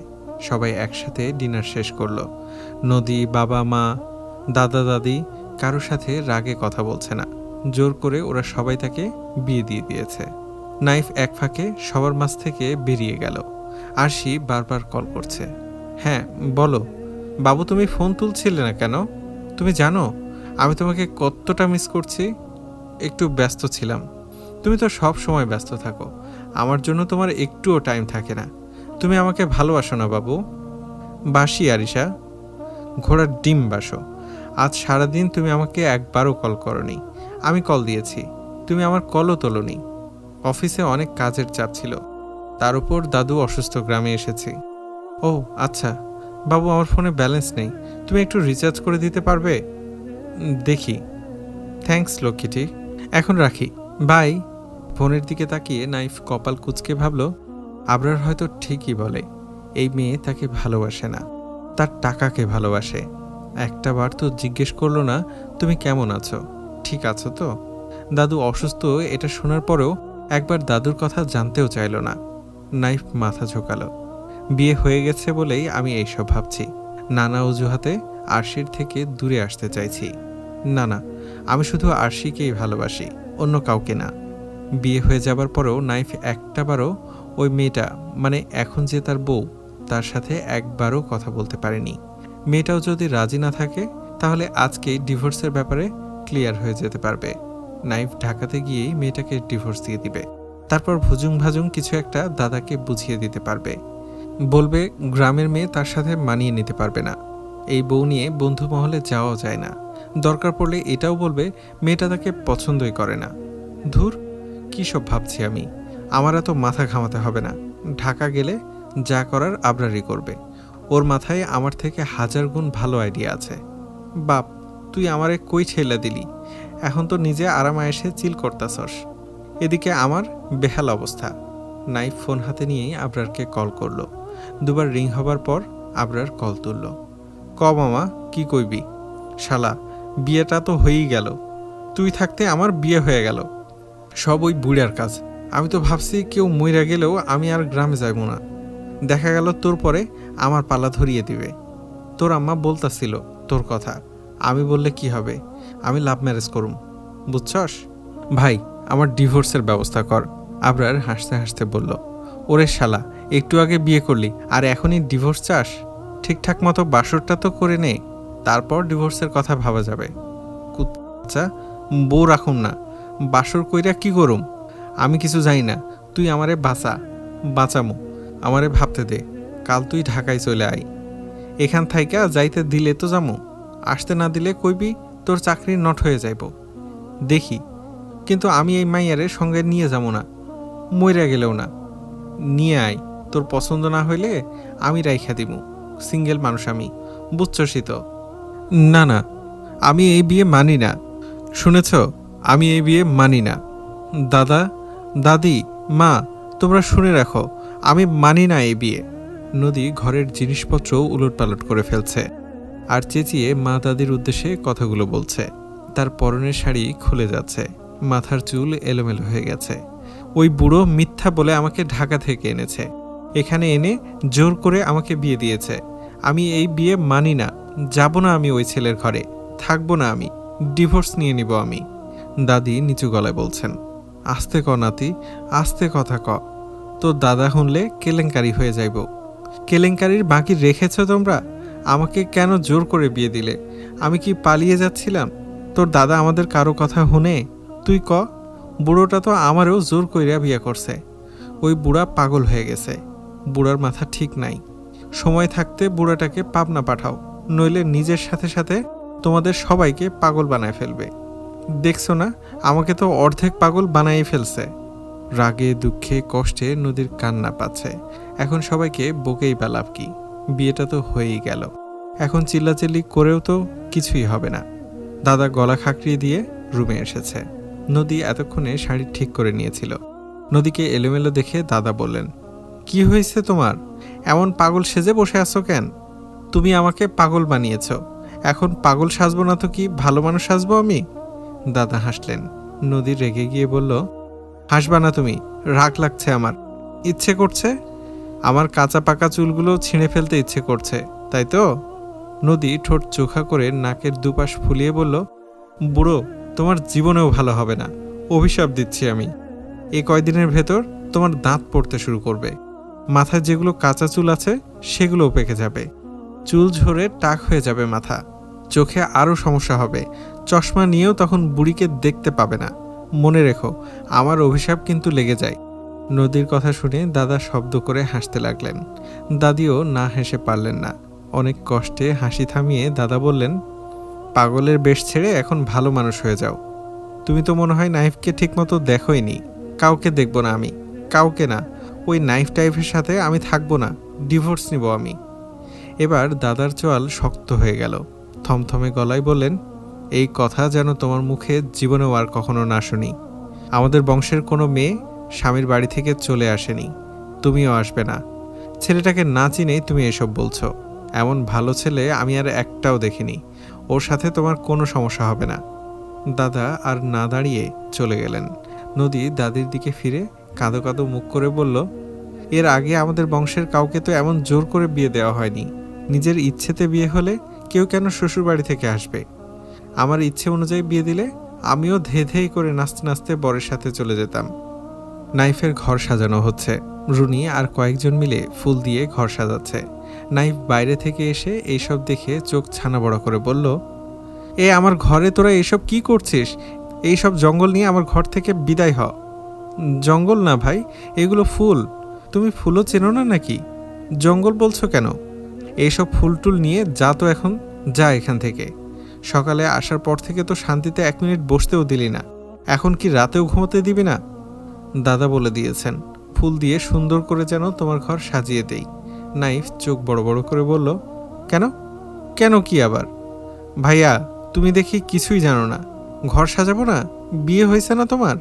সবাই একসাথে ডিনার শেষ করলো। নদী, বাবা, মা, দাদা, দাদি কারোর সাথে রাগে কথা বলছে না। জোর করে ওরা সবাই তাকে বিয়ে দিয়ে দিয়েছে। নাইফ এক ফাঁকে সবার মাঝ থেকে বেরিয়ে গেল। আরশি বারবার কল করছে। হ্যাঁ বলো বাবু, তুমি ফোন তুলছিলে না কেন? তুমি জানো আমি তোমাকে কতটা মিস করছি। একটু ব্যস্ত ছিলাম। তুমি তো সব সময় ব্যস্ত থাকো, আমার জন্য তোমার একটুও টাইম থাকে না। তুমি আমাকে ভালোবাসো না বাবু? বাসি আরিশা, ঘোড়ার ডিম বাসো। আজ সারাদিন তুমি আমাকে একবারও কল করনি। আমি কল দিয়েছি, তুমি আমার কলও তোলোনি। অফিসে অনেক কাজের চাপ ছিল, তার উপর দাদু অসুস্থ, গ্রামে এসেছি। ও আচ্ছা বাবু, আমার ফোনে ব্যালেন্স নেই, তুমি একটু রিচার্জ করে দিতে পারবে? দেখি। থ্যাঙ্কস লক্ষ্মীটি, এখন রাখি, বাই। ফোনের দিকে তাকিয়ে নাইফ কপাল কুঁচকে ভাবল, আবরার হয়তো ঠিকই বলে, এই মেয়ে তাকে ভালোবাসে না, তার টাকাকে ভালোবাসে। একটা বার তো জিজ্ঞেস করলো না তুমি কেমন আছো, ঠিক আছো তো? দাদু অসুস্থ এটা শোনার পরেও একবার দাদুর কথা জানতেও চাইল না। নাইফ মাথা ঝোঁকালো। বিয়ে হয়ে গেছে বলেই আমি এইসব ভাবছি। নানা অজুহাতে আরশির থেকে দূরে আসতে চাইছি। না না, আমি শুধু আরশিকেই ভালোবাসি, অন্য কাউকে না। বিয়ে হয়ে যাবার পরেও নাইফ একটাবারও ওই মেয়েটা, মানে এখন যে তার বউ, তার সাথে একবারও কথা বলতে পারেনি। মেয়েটাও যদি রাজি না থাকে তাহলে আজকেই ডিভোর্সের ব্যাপারে ক্লিয়ার হয়ে যেতে পারবে। নাইফ ঢাকাতে গিয়েই মেয়েটাকে ডিভোর্স দিয়ে দিবে। তারপর ভুজুং ভাজুং কিছু একটা দাদাকে বুঝিয়ে দিতে পারবে। বলবে গ্রামের মেয়ে তার সাথে মানিয়ে নিতে পারবে না, এই বউ নিয়ে বন্ধু মহলে যাওয়াও যায় না। দরকার পড়লে এটাও বলবে মেয়েটা তাকে পছন্দই করে না। ধুর, কী সব ভাবছি আমি। আমার এত মাথা ঘামাতে হবে না। ঢাকা গেলে যা করার আবরারই করবে। ওর মাথায় আমার থেকে 1000 গুণ ভালো আইডিয়া আছে। বাপ, তুই আমারে কই ঠেলা দিলি? এখন তো নিজে আরামে এসে চিল করতাছস, এদিকে আমার বেহাল অবস্থা। নাইফ ফোন হাতে নিয়েই আবরারকে কল করলো। দুবার রিং হবার পর আবরার কল তুলল। ক মামা, কি কইবি? শালা, বিয়েটা তো হয়েই গেল, তুই থাকতে আমার বিয়ে হয়ে গেল। সব ওই বুড়ার কাজ। আমি তো ভাবছি কেউ মইরা গেলেও আমি আর গ্রামে যাইব না। দেখা গেল তোর পরে আমার পালা ধরিয়ে দিবে। তোর আম্মা বলতাছিল তোর কথা, আমি বললে কি হবে? আমি লাভ ম্যারেজ করুম, বুঝছস? ভাই, আমার ডিভোর্সের ব্যবস্থা কর। আবরার হাসতে হাসতে বলল, ওরে শালা, একটু আগে বিয়ে করলি আর এখনই ডিভোর্স চাস? ঠিকঠাক মতো বাসরটা তো করে নে, তারপর ডিভোর্সের কথা ভাবা যাবে। কুচ্চা, বউ রাখুম না, বাসর কইরা কি করুম? আমি কিছু জানি না, তুই আমারে বাঁচামু, আমারে ভাবতে দে। কাল তুই ঢাকায় চলে আই। এখান থাইকা যাইতে দিলে তো যামু, আসতে না দিলে কইবি তোর চাকরি নট হয়ে যাইব। দেখি, কিন্তু আমি এই মাইয়ারে সঙ্গে নিয়ে যাবো না, মইরা গেলেও না। নিয়ে আয়, তোর পছন্দ না হইলে আমি রাইখা দিমু। সিঙ্গেল মানুষ আমি, বুঝছসই তো। না না, আমি এই বিয়ে মানি না। শুনেছ, আমি এই বিয়ে মানি না। দাদা, দাদি, মা, তোমরা শুনে রাখো, আমি মানি না এই বিয়ে। নদী ঘরের জিনিসপত্র উলটপালট করে ফেলছে আর চেঁচিয়ে মা দাদির উদ্দেশ্যে কথাগুলো বলছে। তার পরনের শাড়ি খুলে যাচ্ছে, মাথার চুল এলোমেলো হয়ে গেছে। ওই বুড়ো মিথ্যা বলে আমাকে ঢাকা থেকে এনেছে, এখানে এনে জোর করে আমাকে বিয়ে দিয়েছে। আমি এই বিয়ে মানি না, যাব না আমি ওই ছেলের ঘরে, থাকবো না আমি, ডিভোর্স নিয়ে নিব আমি। দাদি নিচু গলায় বলছেন, আস্তে ক নাতি, আস্তে কথা ক, তোর দাদা শুনলে কেলেঙ্কারি হয়ে যাইব। কেলেঙ্কারির বাকি রেখেছ তোমরা? আমাকে কেন জোর করে বিয়ে দিলে? আমি কি পালিয়ে যাচ্ছিলাম? তোর দাদা আমাদের কারো কথা শুনে? তুই ক। বুড়োটা তো আমারও জোর কইরা বিয়ে করছে। ওই বুড়া পাগল হয়ে গেছে, বুড়ার মাথা ঠিক নাই। সময় থাকতে বুড়াটাকে পাবনা পাঠাও, নইলে নিজের সাথে সাথে তোমাদের সবাইকে পাগল বানায় ফেলবে। দেখছো না, আমাকে তো অর্ধেক পাগল বানাই ফেলছে। রাগে দুঃখে কষ্টে নদীর কান্না পাচ্ছে। এখন সবাইকে বকেই বা লাভ কি? বিয়েটা তো হয়েই গেল, এখন চিল্লাচিল্লি করেও তো কিছুই হবে না। দাদা গলা খাঁকড়িয়ে দিয়ে রুমে এসেছে। নদী এতক্ষণে শাড়ি ঠিক করে নিয়েছিল। নদীকে এলোমেলো দেখে দাদা বললেন, কি হয়েছে তোমার? এমন পাগল সেজে বসে আছো কেন? তুমি আমাকে পাগল বানিয়েছ, এখন পাগল সাজবো না তো কি ভালো মানুষ সাজবো আমি? দাদা হাসলেন। নদী রেগে গিয়ে বলল, হাসবা না তুমি, রাগ লাগছে আমার। ইচ্ছে করছে? আমার কাঁচা পাকা চুলগুলো ছিঁড়ে ফেলতে ইচ্ছে করছে, তাই তো? নদী ঠোঁট চোখা করে নাকের দুপাশ ফুলিয়ে বলল, বুড়ো, তোমার জীবনেও ভালো হবে না, অভিশাপ দিচ্ছি আমি। এই কয়দিনের ভেতর তোমার দাঁত পড়তে শুরু করবে, মাথায় যেগুলো কাঁচা চুল আছে সেগুলোও পেকে যাবে, চুল ঝরে টাক হয়ে যাবে মাথা, চোখে আরও সমস্যা হবে, চশমা নিয়েও তখন বুড়িকে দেখতে পাবে না। মনে রেখো, আমার অভিশাপ কিন্তু লেগে যায়। নদীর কথা শুনে দাদা শব্দ করে হাসতে লাগলেন। দাদিও না হেসে পারলেন না। অনেক কষ্টে হাসি থামিয়ে দাদা বললেন, পাগলের বেশ ছেড়ে এখন ভালো মানুষ হয়ে যাও। তুমি তো মনে হয় নাইফকে ঠিকমতো দেখোইনি। কাউকে দেখব না আমি, কাউকে না। ওই নাইফ টাইফের সাথে আমি থাকবো না, ডিভোর্স নিব আমি। এবার দাদার চোয়াল শক্ত হয়ে গেল। থমথমে গলায় বললেন, এই কথা যেন তোমার মুখে জীবনেও আর কখনো না শুনি। আমাদের বংশের কোনো মেয়ে স্বামীর বাড়ি থেকে চলে আসেনি, তুমিও আসবে না। ছেলেটাকে না চিনেই তুমি এসব বলছো। এমন ভালো ছেলে আমি আর একটাও দেখিনি, ওর সাথে তোমার কোনো সমস্যা হবে না। দাদা আর না দাঁড়িয়ে চলে গেলেন। নদী দাদির দিকে ফিরে কাঁদো কাঁদো মুখ করে বলল, এর আগে আমাদের বংশের কাউকে তো এমন জোর করে বিয়ে দেওয়া হয়নি। নিজের ইচ্ছেতে বিয়ে হলে কেউ কেন শ্বশুর বাড়ি থেকে আসবে? আমার ইচ্ছে অনুযায়ী বিয়ে দিলে আমিও ধে ধে করে নাচতে নাচতে বরের সাথে চলে যেতাম। নাইফের ঘর সাজানো হচ্ছে। রুনি আর কয়েকজন মিলে ফুল দিয়ে ঘর সাজাচ্ছে। নাইফ বাইরে থেকে এসে এইসব দেখে চোখ ছানা বড় করে বলল, এ আমার ঘরে তোরা এসব কি করছিস? এইসব জঙ্গল নিয়ে আমার ঘর থেকে বিদায় হ। জঙ্গল না ভাই, এগুলো ফুল। তুমি ফুলও চেনো না নাকি? জঙ্গল বলছো কেন? এইসব ফুল টুল নিয়ে যা তো এখন, যা এখান থেকে। সকালে আসার পর থেকে তো শান্তিতে 1 মিনিট বসতেও দিলি না, এখন কি রাতেও ঘুমোতে দিবি না? দাদা বলে দিয়েছেন ফুল দিয়ে সুন্দর করে যেন তোমার ঘর সাজিয়ে দেই। নাইফ চোখ বড় বড় করে বলল, কেন? কেন কি আবার? ভাইয়া, তুমি দেখি কিছুই জানো না। ঘর সাজাবো না? বিয়ে হয়েছে না তোমার?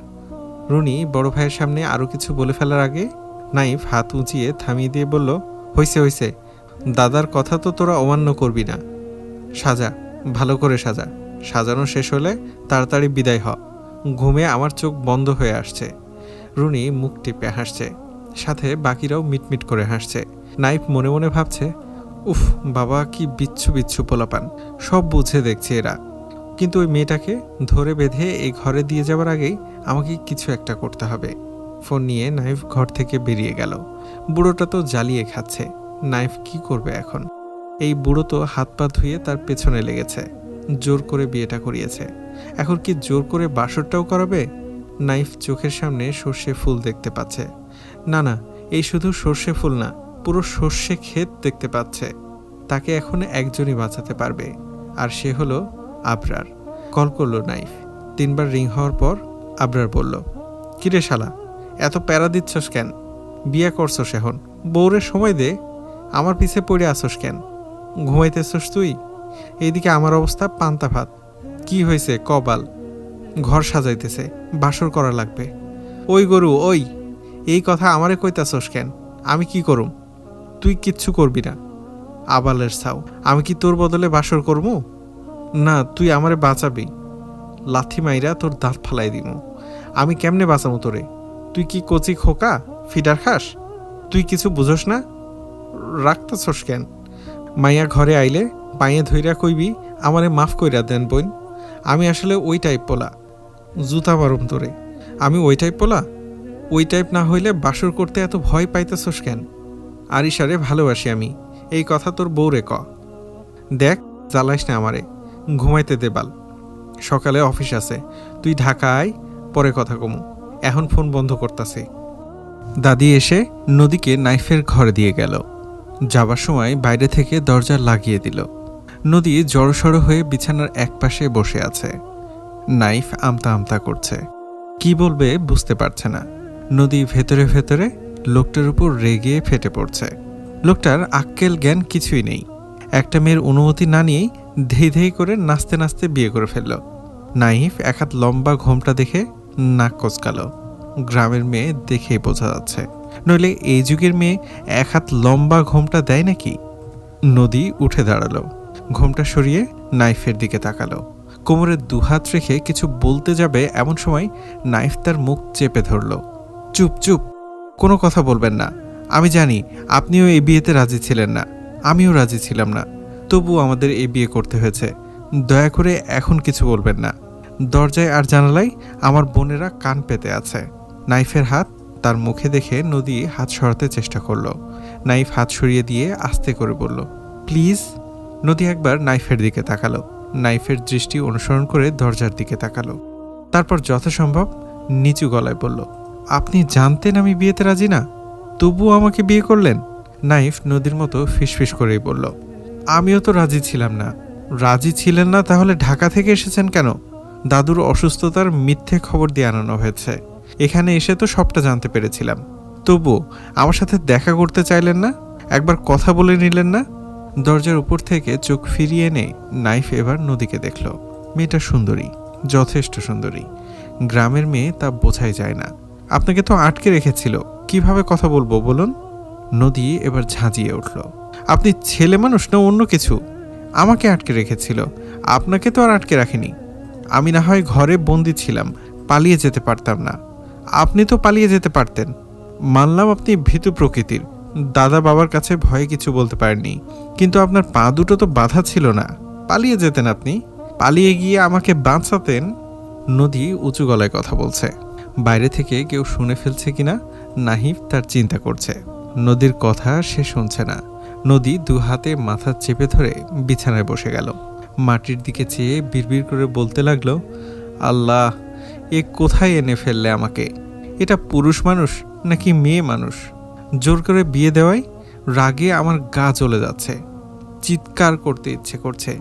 রুনি বড় ভাইয়ের সামনে আরও কিছু বলে ফেলার আগে নাইফ হাত উঁচিয়ে থামিয়ে দিয়ে বলল, হইছে হইছে, দাদার কথা তো তোরা অমান্য করবি না। সাজা, ভালো করে সাজা। সাজানো শেষ হলে তাড়াতাড়ি বিদায় হ। ঘুমে আমার চোখ বন্ধ হয়ে আসছে। রুনি মুখ টিপে হাসছে, সাথে বাকিরাও মিটমিট করে হাসছে। নাইফ মনে মনে ভাবছে, উফ বাবা, কি বিচ্ছু বিচ্ছু পোলাপান, সব বুঝে দেখছে এরা। কিন্তু ওই মেয়েটাকে ধরে বেঁধে এই ঘরে দিয়ে যাওয়ার আগেই আমাকে কিছু একটা করতে হবে। ফোন নিয়ে নাইফ ঘর থেকে বেরিয়ে গেল। বুড়োটা তো জ্বালিয়ে খাচ্ছে। নাইফ কি করবে এখন? এই বুড়ো তো হাত পা ধুয়ে তার পেছনে লেগেছে, জোর করে বিয়েটা করিয়েছে। এখন কি জোর করে বাসরটাও করাবে? নাইফ চোখের সামনে সর্ষে ফুল দেখতে পাচ্ছে। না না, এই শুধু সর্ষে ফুল না, পুরো সর্ষে ক্ষেত দেখতে পাচ্ছে। তাকে এখন একজনই বাঁচাতে পারবে, আর সে হলো আবরার। কল করলো নাইফ। 3 বার রিং হওয়ার পর আবরার বলল, কিরে শালা, এত প্যারা দিচ্ছস কেন? বিয়ে করছস এখন, বউরের সময় দে। আমার পিছে পড়ে আসস কেন? ঘুমাইতেছস তুই? এইদিকে আমার অবস্থা পান্তা ভাত। কি হয়েছে কবাল? ঘর সাজাইতেছে, বাসর করা লাগবে। ওই গরু ওই, এই কথা আমারে কইতাছস কেন? আমি কি করুম? তুই কিচ্ছু করবি না। আবালের ছাও, আমি কি তোর বদলে বাসর করবো? না, তুই আমারে বাঁচাবি। লাথি মাইরা তোর দাঁত ফালাই দিমু। আমি কেমনে বাঁচামু তোরে? তুই কি কচি খোকা, ফিডার খাস? তুই কিছু বুঝোস না? রাখতাছস কেন? মাইয়া ঘরে আইলে পায়ে ধইরা কইবি, আমারে মাফ কইরা দেন বোন। আমি আসলে ওই টাইপ পোলা। জুতা মারুম তোরে। আমি ওই টাইপ পোলা? ওই টাইপ না হইলে বাসর করতে এত ভয় পাইতেছস কেন? আরিশারে ভালোবাসি আমি, এই কথা তোর বউরে ক। দেখ, জ্বালাইস না আমারে, ঘুমাইতে দে বাল। সকালে অফিস আছে, তুই ঢাকা আয়, পরে কথা কমু। এখন ফোন বন্ধ করতাছে। দাদি এসে নদীকে নাইফের ঘরে দিয়ে গেল। যাবার সময় বাইরে থেকে দরজা লাগিয়ে দিল। নদী জড়সড় হয়ে বিছানার একপাশে বসে আছে। নাইফ আমতা আমতা করছে, কি বলবে বুঝতে পারছে না। নদী ভেতরে ভেতরে লোকটার উপর রেগে ফেটে পড়ছে। লোকটার আক্কেল জ্ঞান কিছুই নেই। একটা মেয়ের অনুমতি না নিয়েই ধেই ধেই করে নাচতে নাচতে বিয়ে করে ফেলল। নাইফ এক হাত লম্বা ঘোমটা দেখে নাক কচকালো। গ্রামের মেয়ে দেখেই বোঝা যাচ্ছে, নইলে এই যুগের মেয়ে এক হাত লম্বা ঘোমটা দেয় নাকি? নদী উঠে দাঁড়ালো, ঘোমটা সরিয়ে নাইফের দিকে তাকালো। কোমরে দুহাত রেখে কিছু বলতে যাবে এমন সময় নাইফ তার মুখ চেপে ধরল। চুপ চুপ, কোনো কথা বলবেন না। আমি জানি আপনিও এই বিয়েতে রাজি ছিলেন না, আমিও রাজি ছিলাম না, তবু আমাদের এই বিয়ে করতে হয়েছে। দয়া করে এখন কিছু বলবেন না। দরজায় আর জানালায় আমার বোনেরা কান পেতে আছে। নাইফের হাত তার মুখে দেখে নদী হাত সরাতে চেষ্টা করলো। নাইফ হাত সরিয়ে দিয়ে আস্তে করে বলল, প্লিজ। নদী একবার নাইফের দিকে তাকালো, নাইফের দৃষ্টি অনুসরণ করে দরজার দিকে তাকালো, তারপর যথাসম্ভব নিচু গলায় বলল, আপনি জানতেন আমি বিয়েতে রাজি না, তবুও আমাকে বিয়ে করলেন? নাইফ নদীর মতো ফিসফিস করেই বলল, আমিও তো রাজি ছিলাম না। রাজি ছিলেন না তাহলে ঢাকা থেকে এসেছেন কেন? দাদুর অসুস্থতার মিথ্যে খবর দিয়ে আনানো হয়েছে। এখানে এসে তো সবটা জানতে পেরেছিলাম, তবু আমার সাথে দেখা করতে চাইলেন না, একবার কথা বলে নিলেন না? দরজার উপর থেকে চোখ ফিরিয়ে এনে নাইফ এবার নদীকে দেখল। মেয়েটা সুন্দরী, যথেষ্ট সুন্দরী। গ্রামের মেয়ে তা বোঝাই যায় না। আপনাকে তো আটকে রেখেছিল, কিভাবে কথা বলবো বলুন? নদী এবার ঝাঁঝিয়ে উঠল। আপনি ছেলে মানুষ না অন্য কিছু? আমাকে আটকে রেখেছিল, আপনাকে তো আর আটকে রাখিনি। আমি না হয় ঘরে বন্দি ছিলাম, পালিয়ে যেতে পারতাম না। আপনি তো পালিয়ে যেতে পারতেন। মানলাম আপনি ভীতু প্রকৃতির, দাদা বাবার কাছে ভয়ে কিছু বলতে পারেননি, কিন্তু আপনার পা দুটো তো বাধা ছিল না, পালিয়ে যেতেন আপনি। পালিয়ে গিয়ে আমাকে বাঁচাতেন। নদী উঁচু গলায় কথা বলছে, বাইরে থেকে কেউ শুনে ফেলছে কিনা নাহিফ তার চিন্তা করছে। নদীর কথা সে শুনছে না। নদী দু হাতে মাথা চেপে ধরে বিছানায় বসে গেল। মাটির দিকে চেয়ে বিড়বিড় করে বলতে লাগলো, আল্লাহ, এ কোথায় এনে ফেললে আমাকে? এটা পুরুষ মানুষ নাকি মেয়ে মানুষ? জোর করে বিয়ে দেওয়ায় রাগে আমার গা জ্বলে যাচ্ছে, চিৎকার করতে ইচ্ছে করছে।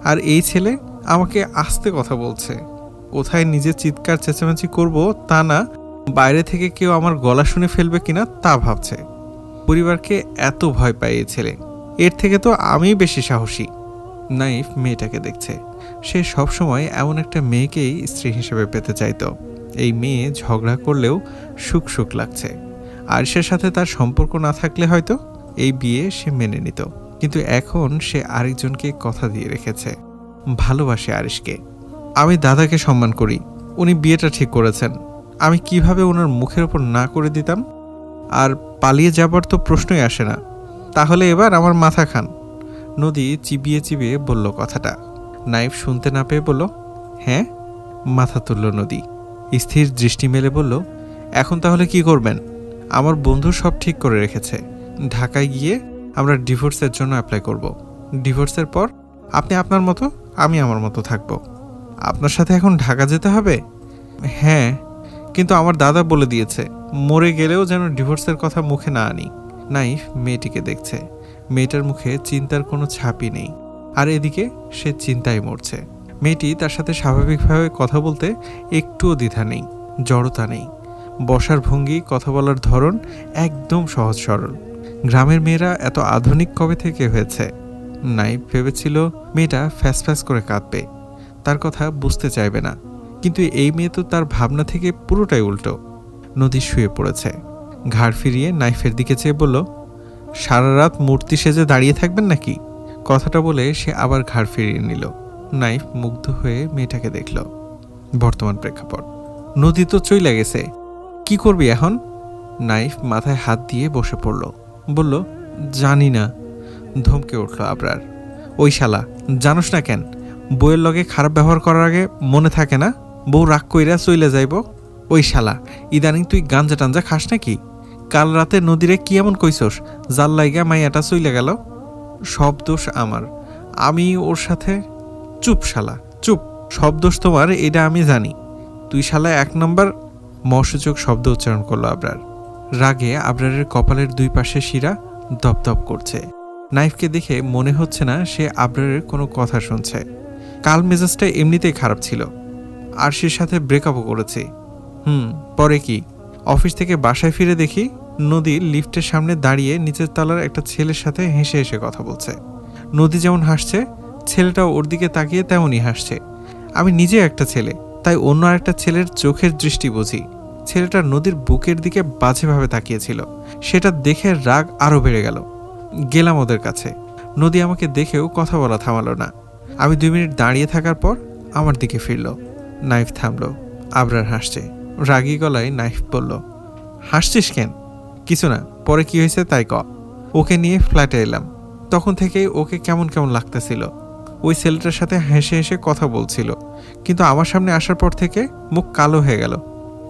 আর এই ছেলে আমাকে আস্তে কথা বলছে। কোথায় নিজে চিৎকার চেঁচামেচি করব তা না, বাইরে থেকে কেউ আমার গলা শুনে ফেলবে কিনা তা ভাবছে। পরিবারকে এত ভয় পায় এই ছেলে, এর থেকে তো আমি বেশি সাহসী। নাইফ মেয়েটাকে দেখছে। সে সবসময় এমন একটা মেয়েকেই স্ত্রী হিসেবে পেতে চাইতো। এই মেয়ে ঝগড়া করলেও সুখ সুখ লাগছে। আরিশের সাথে তার সম্পর্ক না থাকলে হয়তো এই বিয়ে সে মেনে নিত, কিন্তু এখন সে আরেকজনকে কথা দিয়ে রেখেছে। ভালোবাসে আরিশকে। আমি দাদাকে সম্মান করি, উনি বিয়েটা ঠিক করেছেন। আমি কিভাবে ওনার মুখের ওপর না করে দিতাম? আর পালিয়ে যাবার তো প্রশ্নই আসে না। তাহলে এবার আমার মাথা খান। নদী চিবিয়ে চিবিয়ে বলল কথাটা। নাইফ শুনতে না পেয়ে বলল, হ্যাঁ। মাথা তুলল নদী, স্থির দৃষ্টি মেলে বলল, এখন তাহলে কি করবেন? আমার বন্ধু সব ঠিক করে রেখেছে। ঢাকায় গিয়ে আমরা ডিভোর্সের জন্য অ্যাপ্লাই করব। ডিভোর্সের পর আপনি আপনার মতো, আমি আমার মতো থাকব। আপনার সাথে এখন ঢাকা যেতে হবে? হ্যাঁ, কিন্তু আমার দাদা বলে দিয়েছে মরে গেলেও যেন ডিভোর্সের কথা মুখে না আনি। নাইফ মেয়েটিকে দেখছে। মেয়েটার মুখে চিন্তার কোনো ছাপই নেই, আর এদিকে সে চিন্তায় মরছে। মেয়েটি তার সাথে স্বাভাবিকভাবে কথা বলতে একটুও দ্বিধা নেই, জড়তা নেই। বসার ভঙ্গি, কথা বলার ধরন একদম সহজ সরল। গ্রামের মেয়েরা এত আধুনিক কবে থেকে হয়েছে? নাইফ ভেবেছিল মেয়েটা ফ্যাস ফ্যাস করে কাঁদবে, তার কথা বুঝতে চাইবে না, কিন্তু এই মেয়ে তো তার ভাবনা থেকে পুরোটাই উল্টো। নদী শুয়ে পড়েছে। ঘাড় ফিরিয়ে নাইফের দিকে চেয়ে বলল, সারা রাত মূর্তি সেজে দাঁড়িয়ে থাকবেন নাকি? কথাটা বলে সে আবার ঘাড় ফিরিয়ে নিল। নাইফ মুগ্ধ হয়ে মেয়েটাকে দেখল। বর্তমান প্রেক্ষাপট, নদী তো চইলা গেছে, কি করবি এখন? নাইফ মাথায় হাত দিয়ে বসে পড়ল, বলল, জানি না। ধমকে উঠল আবরার, ওই শালা, জানোস না কেন বউয়ের লগে খারাপ ব্যবহার করার আগে মনে থাকে না বউ রাগ কইরা চইলে যাইব? ওই শালা, ইদানিং তুই গাঞ্জা টাঞ্জা খাস নাকি? কাল রাতে নদীরে কি এমন কইছস যার লাইগা মাইয়াটা চইলে গেল? সব দোষ আমার, আমি ওর সাথে। চুপ শালা চুপ, সব দোষ তোমার এটা আমি জানি। তুই শালা এক নম্বর। মর্ষযোগ শব্দ উচ্চারণ করলো আবরার। রাগে আবরারের কপালের দুই পাশে শিরা দপদপ করছে। নাইফকে দেখে মনে হচ্ছে না সে আবরারের কোনো কথা শুনছে। কাল মেজাজটা এমনিতেই খারাপ ছিল, আরশির সাথে ব্রেকআপও করেছি। পরে কি? অফিস থেকে বাসায় ফিরে দেখি নদী লিফটের সামনে দাঁড়িয়ে নিচের তলার একটা ছেলের সাথে হেসে হেসে কথা বলছে। নদী যেমন হাসছে, ছেলেটাও ওর দিকে তাকিয়ে তেমনই হাসছে। আমি নিজে একটা ছেলে, তাই অন্য আরেকটা ছেলের চোখের দৃষ্টি বুঝি। ছেলেটা নদীর বুকের দিকে বাজেভাবে তাকিয়েছিল, সেটা দেখে রাগ আরও বেড়ে গেল। গেলাম ওদের কাছে। নদী আমাকে দেখেও কথা বলা থামালো না। আমি 2 মিনিট দাঁড়িয়ে থাকার পর আমার দিকে ফিরল। নাইফ থামল। আবরার হাসছে। রাগী গলায় নাইফ বলল, হাসছিস কেন? কিছু না, পরে কি হয়েছে তাই ক। ওকে নিয়ে ফ্ল্যাটে এলাম। তখন থেকেই ওকে কেমন কেমন লাগতেছিল। ওই ছেলেটার সাথে হেসে হেসে কথা বলছিল, কিন্তু আমার সামনে আসার পর থেকে মুখ কালো হয়ে গেল।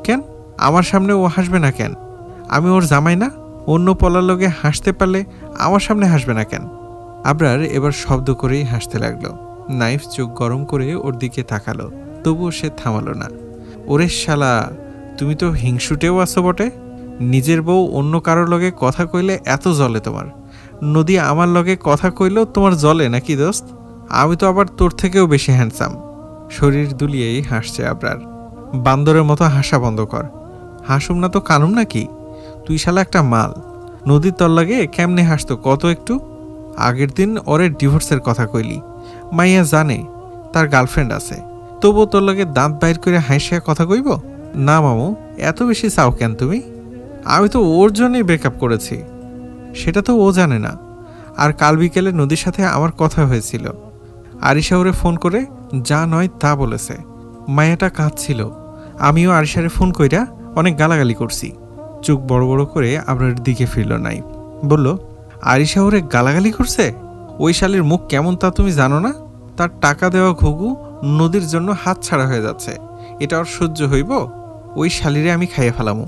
কেন? আমার সামনে ও হাসবে না কেন? আমি ওর জামাই না? অন্য পলার লোকে হাসতে পারলে আমার সামনে হাসবে না কেন? আবরার এবার শব্দ করেই হাসতে লাগলো। নাইফ চোখ গরম করে ওর দিকে তাকালো, তবুও সে থামালো না। ওরে শালা, তুমি তো হিংসুটেও আছো বটে। নিজের বউ অন্য কারোর লগে কথা কইলে এত জ্বলে তোমার। নদী আমার লগে কথা কইলেও তোমার জ্বলে নাকি দোস্ত? আমি তো আবার তোর থেকেও বেশি হ্যান্ডসাম। শরীর দুলিয়েই হাসছে আবরার। বান্দরের মতো হাসা বন্ধ কর। হাসুম না তো কানুম নাকি? তুই শালা একটা মাল। নদীর তল লাগে কেমনে হাসতো কত একটু? আগের দিন ওরে ডিভোর্সের কথা কইলি। মাইয়া জানে তার গার্লফ্রেন্ড আছে, তবুও তোর লগে দাঁত বাইর করে হাসিয়া কথা কইব? না মামু, এত বেশি চাও কেন তুমি? আমি তো ওর জন্যই ব্রেকআপ করেছি। সেটা তো ও জানে না। আর কাল বিকেলে নদীর সাথে আমার কথা হয়েছিল। আরিশা ওরে ফোন করে যা নয় তা বলেছে। মায়াটা কাঁদছিল। আমিও আরিশারে ফোন কইরা অনেক গালাগালি করছি। চোখ বড় বড় করে আবরার দিকে ফিরল নাইফ। বলল, আরিশা ওরে গালাগালি করছে? ওই শালির মুখ কেমন তা তুমি জানো না? তার টাকা দেওয়া ঘুঘু নদীর জন্য হাত ছাড়া হয়ে যাচ্ছে। এটা ওর সহ্য হইব? ওই শালিরে আমি খাইয়ে ফেলামু।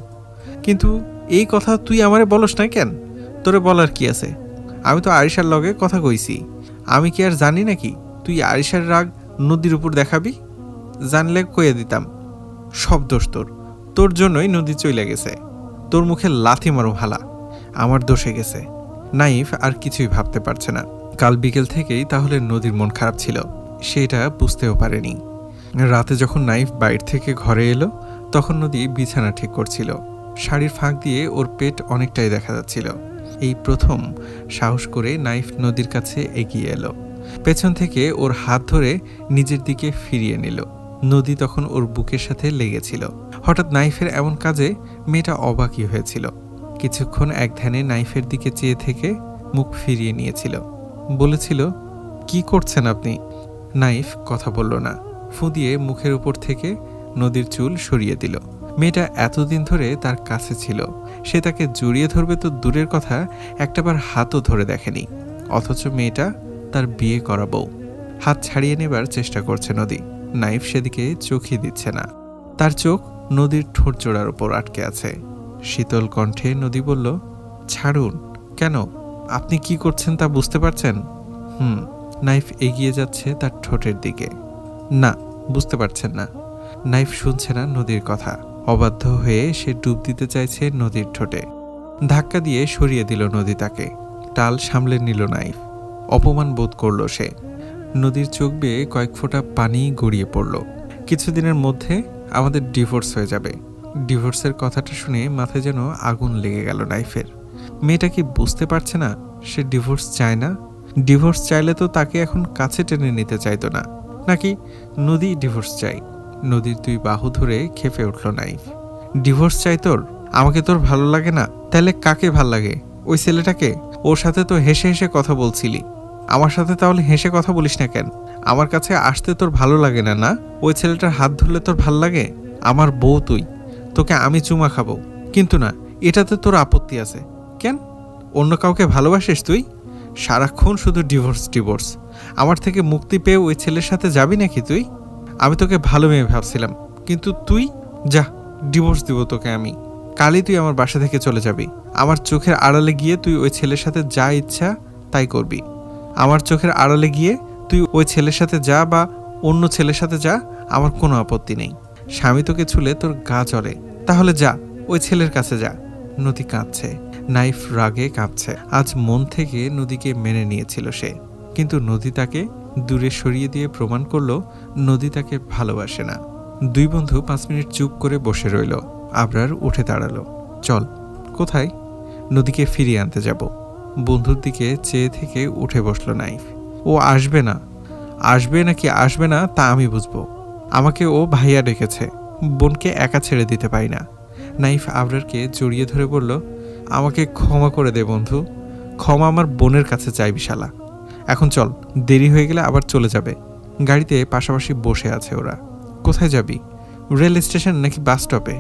কিন্তু এই কথা তুই আমারে বলস না কেন? তোরে বলার কি আছে? আমি তো আরিশার লগে কথা কইছি। আমি কি আর জানি নাকি তুই আরিশার রাগ নদীর উপর দেখাবি? জানলে কইয়ে দিতাম। সব দোষ তোর। তোর জন্যই নদী চইলা গেছে। তোর মুখে লাথি মারো ভালা। আমার দোষে গেছে। নাইফ আর কিছুই ভাবতে পারছে না। কাল বিকেল থেকেই তাহলে নদীর মন খারাপ ছিল, সেটা বুঝতেও পারেনি। রাতে যখন নাইফ বাইরে থেকে ঘরে এলো, তখন নদী বিছানা ঠিক করছিল। শাড়ির ফাঁক দিয়ে ওর পেট অনেকটাই দেখা যাচ্ছিল। এই প্রথম সাহস করে নাইফ নদীর কাছে এগিয়ে এলো। পেছন থেকে ওর হাত ধরে নিজের দিকে ফিরিয়ে নিল। নদী তখন ওর বুকের সাথে লেগেছিল। হঠাৎ নাইফের এমন কাজে মেয়েটা অবাকই হয়েছিল। কিছুক্ষণ এক ধ্যানে নাইফের দিকে চেয়ে থেকে মুখ ফিরিয়ে নিয়েছিল। বলেছিল, কি করছেন আপনি? নাইফ কথা বলল না। ফু দিয়ে মুখের উপর থেকে নদীর চুল সরিয়ে দিল। মেয়েটা এতদিন ধরে তার কাছে ছিল। সে তাকে জড়িয়ে ধরবে তো দূরের কথা, একটাবার হাতও ধরে দেখেনি। অথচ মেয়েটা তার বিয়ে করা বউ। হাত ছাড়িয়ে নেবার চেষ্টা করছে নদী। নাইফ সেদিকে চোখই দিচ্ছে না। তার চোখ নদীর ঠোঁট জোড়ার উপর আটকে আছে। শীতল কণ্ঠে নদী বলল, ছাড়ুন। কেন? আপনি কি করছেন তা বুঝতে পারছেন? নাইফ এগিয়ে যাচ্ছে তার ঠোঁটের দিকে। না, বুঝতে পারছেন না। নাইফ শুনছে না নদীর কথা। অবাধ্য হয়ে সে ডুব দিতে চাইছে নদীর ঠোঁটে। ধাক্কা দিয়ে সরিয়ে দিল নদী তাকে। টাল সামলে নিল নাইফ। অপমান বোধ করল সে। নদীর চোখ বেয়ে কয়েক ফোঁটা পানি গড়িয়ে পড়ল। কিছুদিনের মধ্যে আমাদের ডিভোর্স হয়ে যাবে। ডিভোর্সের কথাটা শুনে মাথায় যেন আগুন লেগে গেল নাইফের। মেয়েটা কি বুঝতে পারছে না সে ডিভোর্স চায় না? ডিভোর্স চাইলে তো তাকে এখন কাছে টেনে নিতে চাইতো না। নাকি নদী ডিভোর্স চাই? নদীর দুই বাহু ধরে খেপে উঠল নাইফ। ডিভোর্স চাই তোর? আমাকে তোর ভালো লাগে না? তাহলে কাকে ভাল লাগে? ওই ছেলেটাকে? ওর সাথে তো হেসে হেসে কথা বলছিলি। আমার সাথে তাহলে হেসে কথা বলিস না কেন? আমার কাছে আসতে তোর ভালো লাগে না? না, ওই ছেলেটার হাত ধরলে তোর ভাল লাগে? আমার বউ তুই, তোকে আমি চুমা খাবো। কিন্তু না, এটাতে তোর আপত্তি আছে কেন? অন্য কাউকে ভালোবাসিস তুই? সারাক্ষণ শুধু ডিভোর্স ডিভোর্স। আমার থেকে মুক্তি পেয়ে ওই ছেলের সাথে যাবি নাকি তুই? আমি তোকে ভালো মেয়ে ভাবছিলাম, কিন্তু তুই যা, ডিভোর্স দিব তোকে আমি। কালই তুই আমার বাসা থেকে চলে যাবি। আমার চোখের আড়ালে গিয়ে তুই ওই ছেলের সাথে যা ইচ্ছা তাই করবি। আমার চোখের আড়ালে গিয়ে তুই ওই ছেলের সাথে যা বা অন্য ছেলের সাথে যা, আমার কোনো আপত্তি নেই। স্বামী তোকে ছুলে তোর গা জ্বলে, তাহলে যা, ওই ছেলের কাছে যা। নদী কাঁদছে। নাইফ রাগে কাঁপছে। আজ মন থেকে নদীকে মেনে নিয়েছিল সে, কিন্তু নদী তাকে দূরে সরিয়ে দিয়ে প্রমাণ করলো নদী তাকে ভালোবাসে না। দুই বন্ধু 5 মিনিট চুপ করে বসে রইল। আবরার উঠে দাঁড়ালো। চল। কোথায়? নদীকে ফিরিয়ে আনতে যাব। বন্ধুর দিকে চেয়ে থেকে উঠে বসলো নাইফ। ও আসবে না। আসবে নাকি আসবে না তা আমি বুঝবো। আমাকে ও ভাইয়া ডেকেছে। বোনকে একা ছেড়ে দিতে পারি না। নাইফ আবরারকে জড়িয়ে ধরে বলল, আমাকে ক্ষমা করে দে বন্ধু। ক্ষমা আমার বোনের কাছে চাই বিশালা। এখন চল, দেরি হয়ে গেলে আবার চলে যাবে। গাড়িতে পাশাপাশি বসে আছে ওরা। কোথায় যাবি? রেল স্টেশন নাকি বাস স্টপে?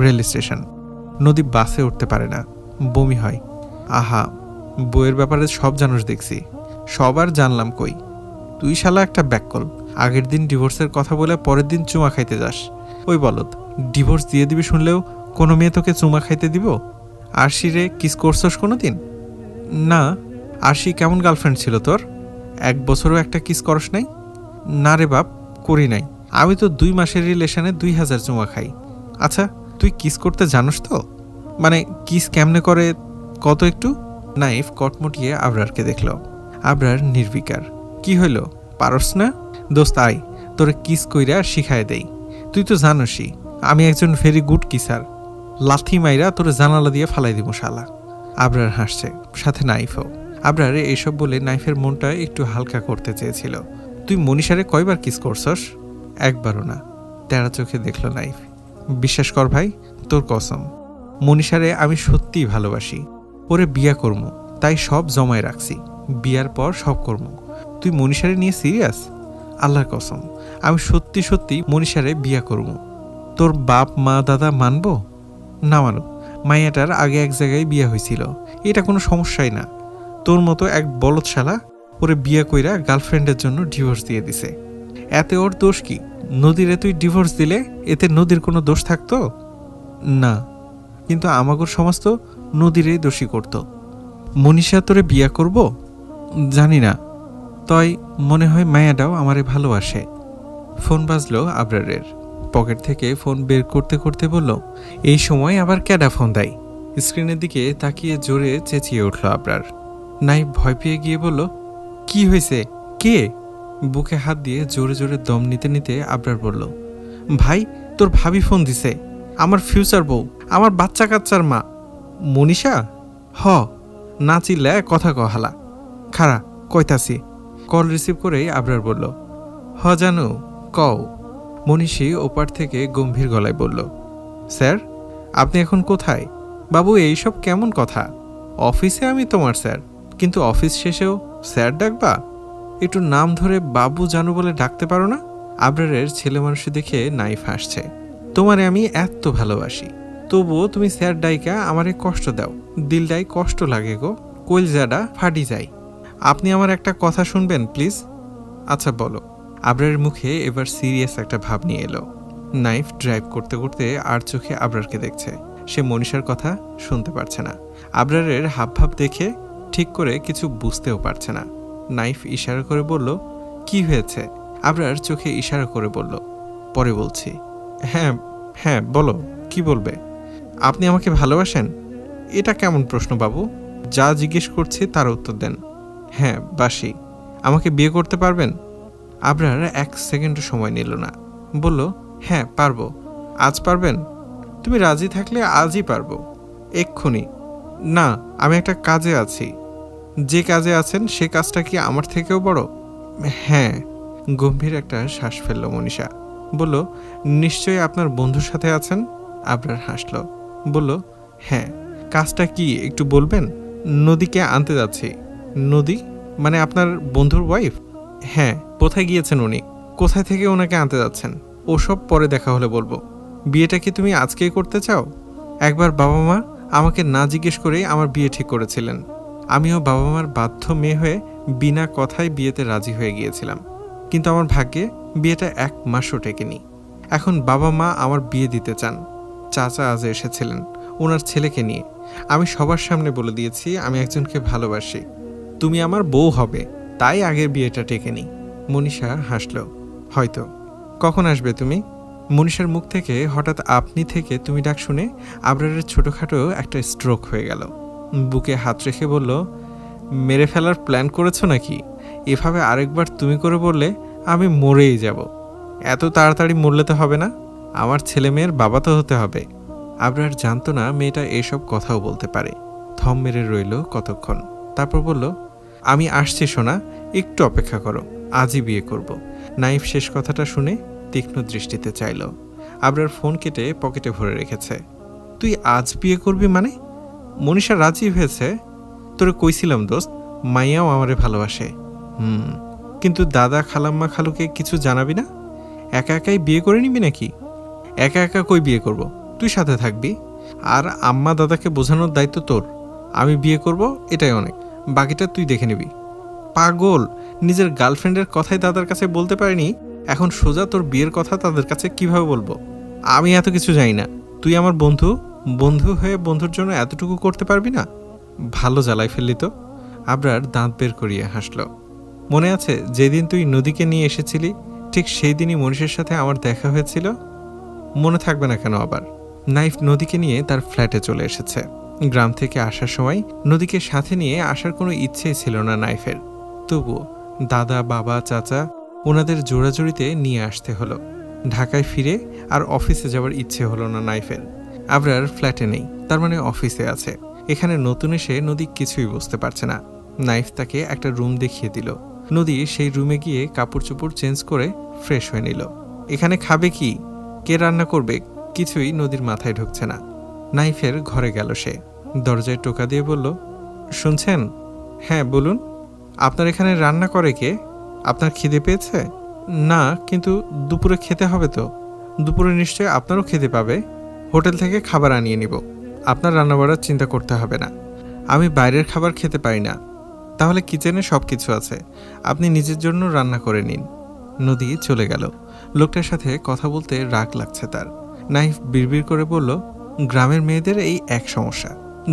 Rail station. নদী বাসে উঠতে পারে না, বমি হয়। আহা, বইয়ের ব্যাপারে সব জানোস দেখছি। সবার জানলাম কই, তুই শালা একটা ব্যাককল। আগের দিন ডিভোর্সের কথা বলে পরের দিন চুমা খাইতে যাস। ওই বলদ, ডিভোর্স দিয়ে দিবি শুনলেও কোনো মেয়ে তোকে চুমা খাইতে দিব? আরশি রে কিস করছস কোনো দিন? না। আরশি কেমন গার্লফ্রেন্ড ছিল তোর? 1 বছরও একটা কিস করস নাই? না রে বাপ, করি নাই। আমি তো 2 মাসের রিলেশনে 2000 চুমা খাই। আচ্ছা, তুই কিস করতে জানোস তো? মানে কিস কেমনে করে কত একটু? নাইফ কটমটিয়ে আবরারকে দেখল। আবরার নির্বিকার। কি হইল, পারস না? দোস্ত আয়, তোরে কিস কইরা শিখায় দেই। তুই তো জানোসই আমি একজন ভেরি গুড কিসার। লাথি মাইরা তোরে জানালা দিয়ে ফালাই দিব শালা। আবরার হাসছে, সাথে নাইফও। আবরার এইসব বলে নাইফের মনটা একটু হালকা করতে চেয়েছিল। তুই মনীষারে কয়বার কিস করছস? একবারও না। তেরা চোখে দেখল নাইফ। বিশ্বাস কর ভাই, তোর কসম, মনীষারে আমি সত্যিই ভালোবাসি। ওরে বিয়া করমু, তাই সব জমায় রাখছি। বিয়ার পর সব করমু। তুই মনীষারে নিয়ে সিরিয়াস? আল্লাহর কসম, আমি সত্যি সত্যি মনীষারে বিয়া করমু। তোর বাপ মা দাদা মানবো? না মানুক, মাইয়াটার আগে এক জায়গায় বিয়া হয়েছিল, এটা কোনো সমস্যাই না। তোর মতো এক বলদশালা ওরে বিয়া কইরা গার্লফ্রেন্ডের জন্য ডিভোর্স দিয়ে দিছে। এতে ওর দোষ কি? নদীরে তুই ডিভোর্স দিলে এতে নদীর কোনো দোষ থাকতো না, কিন্তু আমাগর সমাজ তো নদীরেই দোষী করত। মনীষা তোরে বিয়া করব জানি না, তাই মনে হয় মায়াটাও আমারে ভালোবাসে। ফোন বাজলো আবরারের। পকেট থেকে ফোন বের করতে করতে বলল, এই সময় আবার ক্যাডা ফোন দেয়? স্ক্রিনের দিকে তাকিয়ে জোরে চেঁচিয়ে উঠল আবরার। নাইফ ভয় পেয়ে গিয়ে বলল, কি হয়েছে, কে? বুকে হাত দিয়ে জোরে জোরে দম নিতে নিতে আবরার বলল, ভাই তোর ভাবি ফোন দিছে, আমার ফিউচার বউ, আমার বাচ্চা কাচ্চার মা। মনীষা? হ। না চিল্লা কথা কহালা। খারা কইতাছি। কল রিসিভ করেই আবরার বলল, হ জানু, কও। মনীষী ওপার থেকে গম্ভীর গলায় বলল, স্যার আপনি এখন কোথায়? বাবু এইসব কেমন কথা? অফিসে আমি তোমার স্যার, কিন্তু অফিস শেষেও স্যার ডাকবা? একটু নাম ধরে বাবু জানু বলে ডাকতে পারো না? আবরারের ছেলে মানুষ দেখে নাইফ হাসছে। তোমারে আমি এত ভালোবাসি, তবুও তুমি স্যার ডাইকা আমারে কষ্ট দাও। দিলটাই কষ্ট লাগে গো, কলজাটা ফাটি যায়। আপনি আমার একটা কথা শুনবেন প্লিজ? আচ্ছা বলো। আবরারের মুখে এবার সিরিয়াস একটা ভাব নিয়ে এলো। নাইফ ড্রাইভ করতে করতে আর চোখে আবরারকে দেখছে। সে মনীষার কথা শুনতে পারছে না। আবরারের হাবভাব দেখে ঠিক করে কিছু বুঝতেও পারছে না। নাইফ ইশারা করে বলল, কি হয়েছে? আবরার চোখে ইশারা করে বলল, পরে বলছি। হ্যাঁ হ্যাঁ বলো, কি বলবে? আপনি আমাকে ভালোবাসেন? এটা কেমন প্রশ্ন বাবু? যা জিজ্ঞেস করছি তার উত্তর দেন। হ্যাঁ বাসি। আমাকে বিয়ে করতে পারবেন? আবরার 1 সেকেন্ডও সময় নিল না, বলল, হ্যাঁ পারবো। আজ পারবেন? তুমি রাজি থাকলে আজই পারবো, এক্ষুনি। না, আমি একটা কাজে আছি। যে কাজে আছেন সে কাজটা কি আমার থেকেও বড়? হ্যাঁ। গম্ভীর একটা শ্বাস ফেলল মনীষা। বলল, নিশ্চয়ই আপনার বন্ধুর সাথে আছেন? আবরার হাসল, বলল, হ্যাঁ। কাজটা কি একটু বলবেন? নদীকে আনতে যাচ্ছি। নদী মানে আপনার বন্ধুর ওয়াইফ? হ্যাঁ। কোথায় গিয়েছেন উনি? কোথায় থেকে ওনাকে আনতে যাচ্ছেন ওসব পরে দেখা হলে বলবো। বিয়েটা কি তুমি আজকেই করতে চাও? একবার বাবা মা আমাকে না জিজ্ঞেস করেই আমার বিয়ে ঠিক করেছিলেন। আমিও বাবা মার বাধ্য মেয়ে হয়ে বিনা কথায় বিয়েতে রাজি হয়ে গিয়েছিলাম, কিন্তু আমার ভাগ্যে বিয়েটা 1 মাসও টেকেনি। এখন বাবা মা আমার বিয়ে দিতে চান। চাচা আজ এসেছিলেন ওনার ছেলেকে নিয়ে। আমি সবার সামনে বলে দিয়েছি আমি একজনকে ভালোবাসি, তুমি আমার বউ হবে, তাই আগের বিয়েটা টেকেনি। মনীষা হাসল। হয়তো। কখন আসবে তুমি? মনীষার মুখ থেকে হঠাৎ আপনি থেকে তুমি ডাক শুনে আবরারের ছোটখাটো একটা স্ট্রোক হয়ে গেল। বুকে হাত রেখে বলল, মেরে ফেলার প্ল্যান করেছো নাকি? এভাবে আরেকবার তুমি করে বললে আমি মরেই যাব। এত তাড়াতাড়ি মরলে তো হবে না, আমার ছেলে মেয়ের বাবা তো হতে হবে। আবরার জানতো না মেয়েটা এসব কথাও বলতে পারে। থম মেরে রইল কতক্ষণ, তারপর বলল, আমি আসছি সোনা, একটু অপেক্ষা করো, আজই বিয়ে করব। নাইফ শেষ কথাটা শুনে তীক্ষ্ণ দৃষ্টিতে চাইল। আবরার ফোন কেটে পকেটে ভরে রেখেছে। তুই আজ বিয়ে করবি মানে? মনীষা রাজি হয়েছে? তোরে কইছিলাম দোস্ত, মাইয়াও আমারে ভালোবাসে। কিন্তু দাদা খালাম্মা খালুকে কিছু জানাবি না? একা একাই বিয়ে করে নিবি নাকি? একা একা কই বিয়ে করব? তুই সাথে থাকবি। আর আম্মা দাদাকে বোঝানোর দায়িত্ব তোর। আমি বিয়ে করব, এটাই অনেক, বাকিটা তুই দেখে নিবি। পাগল! নিজের গার্লফ্রেন্ডের কথাই দাদার কাছে বলতে পারিনি, এখন সোজা তোর বিয়ের কথা তাদের কাছে কিভাবে বলবো? আমি এত কিছু জানি না। তুই আমার বন্ধু, বন্ধু হয়ে বন্ধুর জন্য এতটুকু করতে পারবি না? ভালো জ্বালাই ফেললি তো। আবরার দাঁত বের করিয়ে হাসল। মনে আছে যেদিন তুই নদীকে নিয়ে এসেছিলি, ঠিক সেই দিনই মনীষের সাথে আমার দেখা হয়েছিল? মনে থাকবে না কেন আবার? নাইফ নদীকে নিয়ে তার ফ্ল্যাটে চলে এসেছে। গ্রাম থেকে আসার সময় নদীকে সাথে নিয়ে আসার কোনো ইচ্ছেই ছিল না নাইফের। তবুও দাদা, বাবা, চাচা ওনাদের জোড়াজড়িতে নিয়ে আসতে হলো। ঢাকায় ফিরে আর অফিসে যাওয়ার ইচ্ছে হলো না নাইফের। আবরার ফ্ল্যাটে নেই, তার মানে অফিসে আছে। এখানে নতুন এসে নদী কিছুই বুঝতে পারছে না। নাইফ তাকে একটা রুম দেখিয়ে দিল। নদী সেই রুমে গিয়ে কাপড় চোপড় চেঞ্জ করে ফ্রেশ হয়ে নিল। এখানে খাবে কি, কে রান্না করবে, কিছুই নদীর মাথায় ঢুকছে না। নাইফের ঘরে গেল সে। দরজায় টোকা দিয়ে বলল, শুনছেন? হ্যাঁ বলুন। আপনার এখানে রান্না করে কে? আপনার খিদে পেয়েছে? না, কিন্তু দুপুরে খেতে হবে তো। দুপুরে নিশ্চয়ই আপনারও খেতে পাবে। হোটেল থেকে খাবার আনিয়ে নিব, আপনার রান্না বাড়ার চিন্তা করতে হবে না। আমি বাইরের খাবার খেতে পারি না। তাহলে কিচেনে সব কিছু আছে, আপনি নিজের জন্য রান্না করে নিন। নদী চলে গেল। লোকটার সাথে কথা বলতে রাগ লাগছে তার। নাইফ বিড়বিড় করে বলল, গ্রামের মেয়েদের এই এক সমস্যা,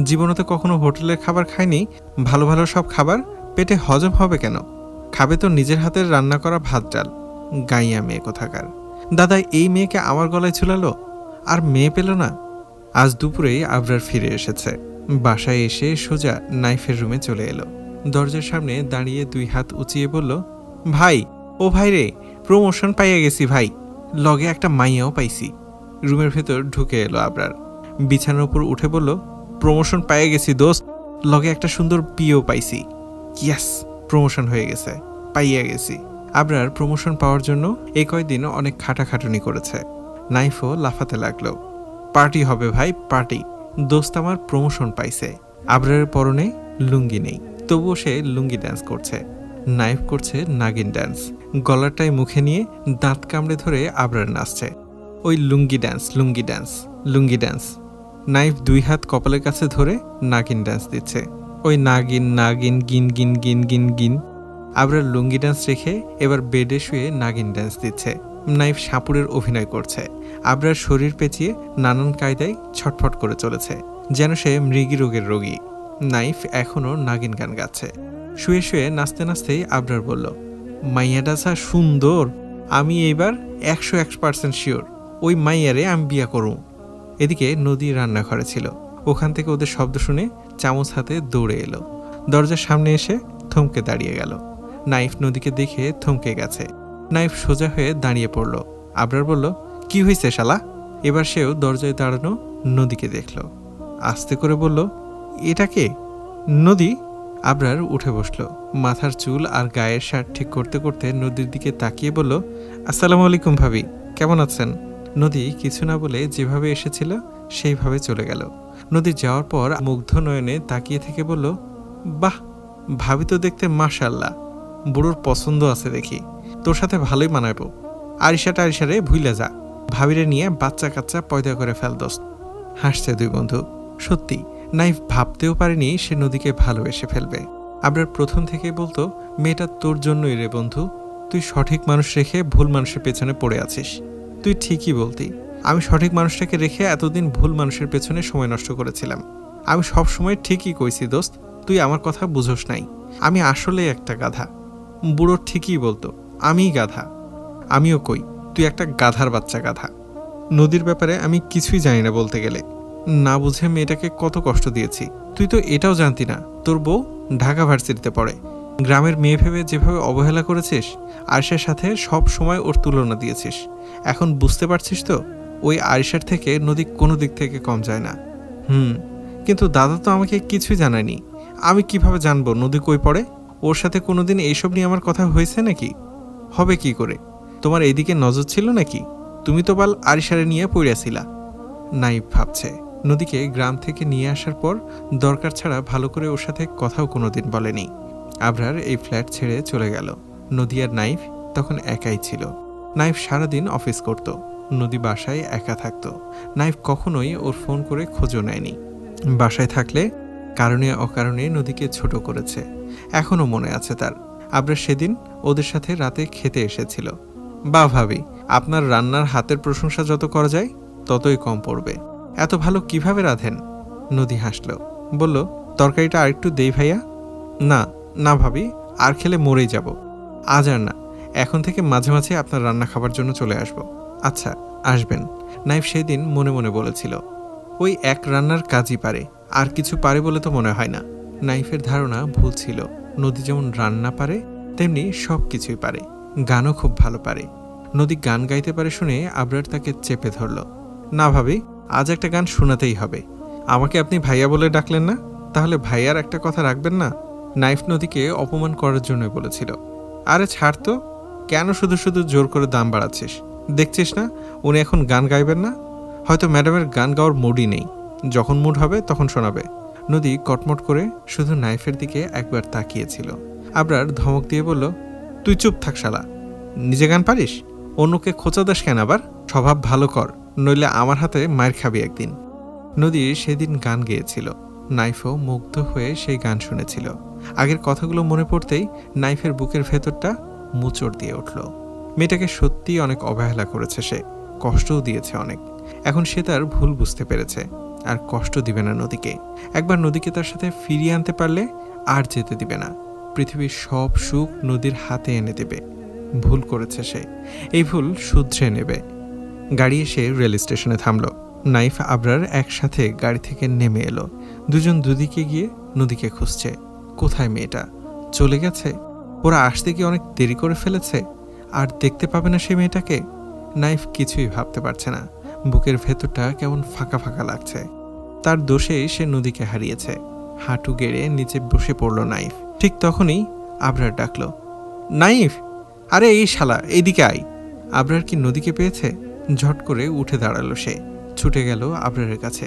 জীবনে তো কখনো হোটেলের খাবার খায়নি। ভালো ভালো সব খাবার পেটে হজম হবে কেন? খাবে তো নিজের হাতের রান্না করা ভাত ডাল। গাইয়া মেয়ে কোথাকার। দাদা এই মেয়েকে আমার গলায় ঝুলালো, আর মেয়ে পেল না। আজ দুপুরেই আবরার ফিরে এসেছে। বাসায় এসে সোজা নাইফের রুমে চলে এলো। দরজার সামনে দাঁড়িয়ে 2 হাত উঁচিয়ে বলল, ভাই, ও ভাই রে, প্রমোশন পাইয়া গেছি ভাই, লগে একটা মাইয়াও পাইছি। রুমের ভেতর ঢুকে এলো আবরার। বিছানার উপর উঠে বলল, প্রমোশন পাইয়া গেছি দোস্ত, লগে একটা সুন্দর পিও পাইছি। ইয়াস, প্রমোশন হয়ে গেছে, পাইয়া গেছি। আবরার প্রমোশন পাওয়ার জন্য এই কয়দিন অনেক খাটাখাটুনি করেছে। নাইফও লাফাতে লাগলো। পার্টি হবে ভাই, পার্টি, দোস্ত আমার প্রমোশন পাইছে। আবরারের পরনে লুঙ্গি নেই, তবুও সে লুঙ্গি ড্যান্স করছে। নাইফ করছে নাগিন ড্যান্স। গলাটায় মুখে নিয়ে দাঁত কামড়ে ধরে আবরার নাচছে। ওই লুঙ্গি ড্যান্স, লুঙ্গি ড্যান্স, লুঙ্গি ড্যান্স। নাইফ 2 হাত কপালের কাছে ধরে নাগিন ড্যান্স দিচ্ছে। ওই নাগিন নাগিন গিন গিন গিন গিন গিন। আবরার লুঙ্গি ড্যান্স রেখে এবার বেডে শুয়ে নাগিন ড্যান্স দিচ্ছে। নাইফ সাপুরের অভিনয় করছে। আবরার শরীর পেঁচিয়ে নানান কায়দায় ছটফট করে চলেছে, যেন সে মৃগী রোগের রোগী। নাইফ এখনও নাগিন গান গাচ্ছে। শুয়ে শুয়ে নাচতে নাচতেই আবরার বলল, মাইয়াটা যা সুন্দর, আমি এইবার 101% শিওর ওই মাইয়ারে আমি বিয়া করুম। এদিকে নদী রান্নাঘরে ছিল। ওখান থেকে ওদের শব্দ শুনে চামচ হাতে দৌড়ে এলো। দরজার সামনে এসে থমকে দাঁড়িয়ে গেল। নাইফ নদীকে দেখে থমকে গেছে। নাইফ সোজা হয়ে দাঁড়িয়ে পড়ল। আবরার বলল, কি হয়েছে শালা? এবার সেও দরজায় দাঁড়ানো নদীকে দেখল। আস্তে করে বলল, এটা কে? নদী। আবরার উঠে বসল। মাথার চুল আর গায়ের শার্ট ঠিক করতে করতে নদীর দিকে তাকিয়ে বলল, আসসালামু আলাইকুম ভাবি, কেমন আছেন? নদী কিছু না বলে যেভাবে এসেছিল সেইভাবে চলে গেল। নদী যাওয়ার পর মুগ্ধ নয়নে তাকিয়ে থেকে বলল, বাহ, ভাবি তো দেখতে মাশাআল্লাহ, বুড়োর পছন্দ আছে দেখি, তোর সাথে ভালোই মানাবো। আরিশারে ভুইলা যা, ভাবিরে নিয়ে বাচ্চা কাচ্চা পয়দা করে ফেল দোস্ত। হাসছে 2 বন্ধু। সত্যি নাইফ ভাবতেও পারেনি সে নদীকে ভালোবেসে ফেলবে। আবরার প্রথম থেকেই বলতো, মেয়েটা তোর জন্যই রে বন্ধু, তুই সঠিক মানুষ রেখে ভুল মানুষের পেছনে পড়ে আছিস। তুই ঠিকই বলতি, আমি সঠিক মানুষটাকে রেখে এতদিন ভুল মানুষের পেছনে সময় নষ্ট করেছিলাম। আমি সব সময় ঠিকই কইছি দোস্ত, তুই আমার কথা বুঝোস নাই। আমি আসলে একটা গাধা। বুড়ো ঠিকই বলতো, আমিই গাধা। আমিও কই, তুই একটা গাধার বাচ্চা গাধা। নদীর ব্যাপারে আমি কিছুই জানি না বলতে গেলে। না বুঝে মেয়েটাকে কত কষ্ট দিয়েছি। তুই তো এটাও জানতি না তোর বউ ঢাকা ভার্সিটিতে পড়ে। গ্রামের মেয়ে ভেবে যেভাবে অবহেলা করেছিস, আরিশার সাথে সব সময় ওর তুলনা দিয়েছিস। এখন বুঝতে পারছিস তো, ওই আরিশার থেকে নদী কোনো দিক থেকে কম যায় না। কিন্তু দাদা তো আমাকে কিছুই জানায়নি। আমি কিভাবে জানবো নদী কই পড়ে? ওর সাথে কোনোদিন এইসব নিয়ে আমার কথা হয়েছে নাকি? হবে কি করে? তোমার এইদিকে নজর ছিল নাকি? তুমি তো বাল আরিশারে নিয়ে পড়িয়াছিলা। নাইফ ভাবছে, নদীকে গ্রাম থেকে নিয়ে আসার পর দরকার ছাড়া ভালো করে ওর সাথে কথাও কোনোদিন বলেনি। আবরার এই ফ্ল্যাট ছেড়ে চলে গেল। নদী আর নাইফ তখন একাই ছিল। নাইফ সারাদিন অফিস করত, নদী বাসায় একা থাকত। নাইফ কখনোই ওর ফোন করে খোঁজও নেয়নি। বাসায় থাকলে কারণে অকারণে নদীকে ছোট করেছে। এখনও মনে আছে তার। আবরার সেদিন ওদের সাথে রাতে খেতে এসেছিল। বা ভাবি, আপনার রান্নার হাতের প্রশংসা যত করা যায় ততই কম পড়বে। এত ভালো কিভাবে রাঁধেন? নদী হাসল, বলল, তরকারিটা আরেকটু দেই ভাইয়া। না না ভাবি, আর খেলে মরেই যাব। আজ আর না, এখন থেকে মাঝে মাঝে আপনার রান্না খাবার জন্য চলে আসব। আচ্ছা, আসবেন। নাইফ সেদিন মনে মনে বলেছিল, ওই এক রান্নার কাজই পারে, আর কিছু পারে বলে তো মনে হয় না। নাইফের ধারণা ভুল ছিল। নদী যেমন রান্না পারে তেমনি সব কিছুই পারে। গানও খুব ভালো পারে। নদী গান গাইতে পারে শুনে আবরার তাকে চেপে ধরল। না ভাবি, আজ একটা গান শোনাতেই হবে। আমাকে আপনি ভাইয়া বলে ডাকলেন না, তাহলে ভাইয়ার একটা কথা রাখবেন না? নাইফ নদীকে অপমান করার জন্যই বলেছিল। আরে ছাড় তো, কেন শুধু শুধু জোর করে দাম বাড়াচ্ছিস? দেখছিস না উনি এখন গান গাইবেন না? হয়তো ম্যাডামের গান গাওয়ার মুডই নেই। যখন মুড হবে তখন শোনাবে। নদী কটমট করে শুধু নাইফের দিকে একবার তাকিয়েছিল। আবরার ধমক দিয়ে বলল, তুই চুপ থাক শালা, নিজে গান পারিস, অন্যকে খোঁচা দাস কেন? আবার স্বভাব ভালো কর, নইলে আমার হাতে মায়ের খাবি একদিন। নদী সেদিন গান গেয়েছিল। নাইফও মুগ্ধ হয়ে সেই গান শুনেছিল। আগের কথাগুলো মনে পড়তেই নাইফের বুকের ভেতরটা মুচড় দিয়ে উঠল। মেয়েটাকে সত্যি অনেক অবহেলা করেছে সে, কষ্টও দিয়েছে অনেক। এখন সে তার ভুল বুঝতে পেরেছে, আর কষ্ট দিবে না নদীকে। একবার নদীকে তার সাথে ফিরিয়ে আনতে পারলে আর যেতে দিবে না। পৃথিবীর সব সুখ নদীর হাতে এনে দেবে। ভুল করেছে সে, এই ভুল শুধরে নেবে। গাড়ি এসে রেল স্টেশনে থামল। নাইফ আবরার একসাথে গাড়ি থেকে নেমে এলো। দুজন দুদিকে গিয়ে নদীকে খুঁজছে। কোথায় মেয়েটা? চলে গেছে? ওরা আসতে কি অনেক দেরি করে ফেলেছে? আর দেখতে পাবে না সে মেয়েটাকে? নাইফ কিছুই ভাবতে পারছে না। বুকের ভেতরটা কেমন ফাঁকা ফাঁকা লাগছে। তার দোষেই সে নদীকে হারিয়েছে। হাঁটু গেড়ে নিচে বসে পড়ল নাইফ। ঠিক তখনই আবরার ডাকল, নাইফ, আরে এই শালা, এইদিকে আয়। আবরার কি নদীকে পেয়েছে? ঝট করে উঠে দাঁড়ালো সে, ছুটে গেল আবরারের কাছে।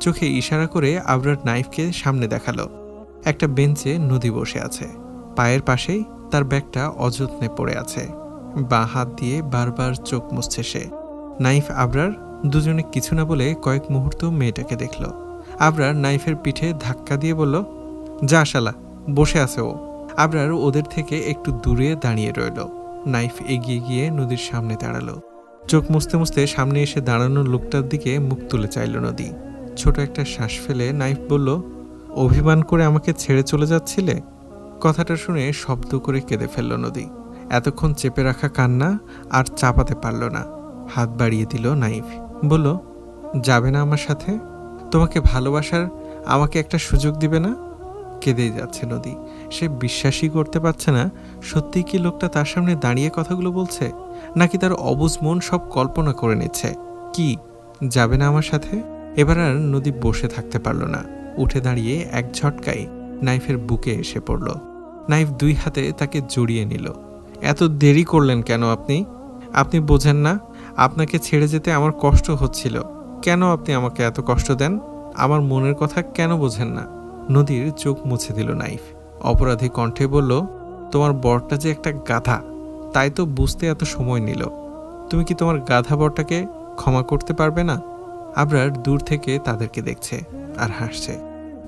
চোখে ইশারা করে আবরার নাইফকে সামনে দেখালো। একটা বেঞ্চে নদী বসে আছে। পায়ের পাশেই তার ব্যাগটা অযত্নে পড়ে আছে। বাঁ হাত দিয়ে বারবার চোখ মুছছে সে। নাইফ আবরার দুজনে কিছু না বলে কয়েক মুহূর্ত মেয়েটাকে দেখল। আবরার নাইফের পিঠে ধাক্কা দিয়ে বলল, যা শালা, বসে আছে ও। আবরার ওদের থেকে একটু দূরে দাঁড়িয়ে রইল। নাইফ এগিয়ে গিয়ে নদীর সামনে দাঁড়ালো। চোখ মুছতে মুছতে সামনে এসে দাঁড়ানো লোকটার দিকে মুখ তুলে চাইল নদী। ছোট একটা শ্বাস ফেলে নাইফ বলল, অভিমান করে আমাকে ছেড়ে চলে যাচ্ছিলে? কথাটা শুনে শব্দ করে কেঁদে ফেলল নদী। এতক্ষণ চেপে রাখা কান্না আর চাপাতে পারল না। হাত বাড়িয়ে দিল নাইফ, বলল, যাবে না আমার সাথে? তোমাকে ভালোবাসার আমাকে একটা সুযোগ দিবে না? কেঁদেই যাচ্ছে নদী। সে বিশ্বাসই করতে পারছে না সত্যিই কি লোকটা তার সামনে দাঁড়িয়ে কথাগুলো বলছে, নাকি তার অবুঝ মন সব কল্পনা করে নিচ্ছে। কি, যাবে না আমার সাথে? এবার আর নদী বসে থাকতে পারল না। উঠে দাঁড়িয়ে এক ঝটকায় নাইফের বুকে এসে পড়ল। নাইফ দুই হাতে তাকে জড়িয়ে নিল। এত দেরি করলেন কেন আপনি? আপনি বোঝেন না আপনাকে ছেড়ে যেতে আমার কষ্ট হচ্ছিল। কেন আপনি আমাকে এত কষ্ট দেন? আমার মনের কথা কেন বোঝেন না? নদীর চোখ মুছে দিল নাইফ। অপরাধী কণ্ঠে বলল, তোমার বরটা যে একটা গাধা, তাই তো বুঝতে এত সময় নিল। তুমি কি তোমার গাধা বরটাকে ক্ষমা করতে পারবে না? আবরার দূর থেকে তাদেরকে দেখছে আর হাসছে।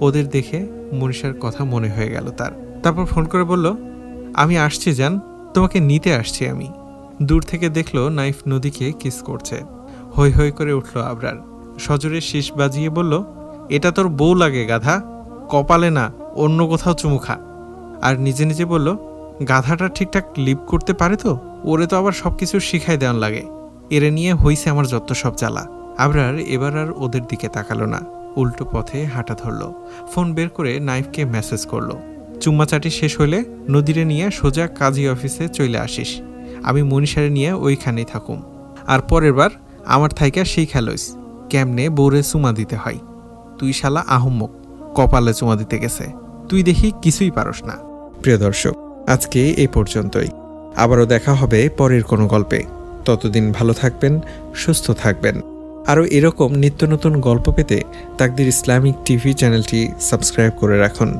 ওদের দেখে মনীষার কথা মনে হয়ে গেল তার। তারপর ফোন করে বলল, আমি আসছি জান, তোমাকে নিতে আসছি আমি। দূর থেকে দেখলো নাইফ নদীকে কিস করছে। হৈ হৈ করে উঠল আবরার। সজোরে শীষ বাজিয়ে বলল, এটা তোর বউ লাগে গাধা, কপালে না অন্য কোথাও চুমু খা। আর নিজে নিজে বলল, গাধাটা ঠিকঠাক লিপ করতে পারে তো? ওরে তো আবার সবকিছু শিখাই দেওয়ান লাগে। এরে নিয়ে হইছে আমার যত সব জ্বালা। আবরার এবার আর ওদের দিকে তাকালো না, উল্টো পথে হাঁটা ধরল। ফোন বের করে নাইফকে মেসেজ করলো, চুম্মাচাটি শেষ হলে নদীরে নিয়ে সোজা কাজী অফিসে চলে আসিস। আমি মনীষারে নিয়ে ওইখানেই থাকুম। আর পরের বার আমার থাইকা সেই খেলোইস কেমনে বউরে চুমা দিতে হয়। তুই শালা আহম্মক, কপালে চুমা দিতে গেছে, তুই দেখি কিছুই পারস না। প্রিয় দর্শক, আজকে এই পর্যন্তই। আবারও দেখা হবে পরের কোনো গল্পে। ততদিন ভালো থাকবেন, সুস্থ থাকবেন। আরও এরকম নিত্য নতুন গল্প পেতে তাকদীর ইসলামিক টিভি চ্যানেলটি সাবস্ক্রাইব করে রাখুন।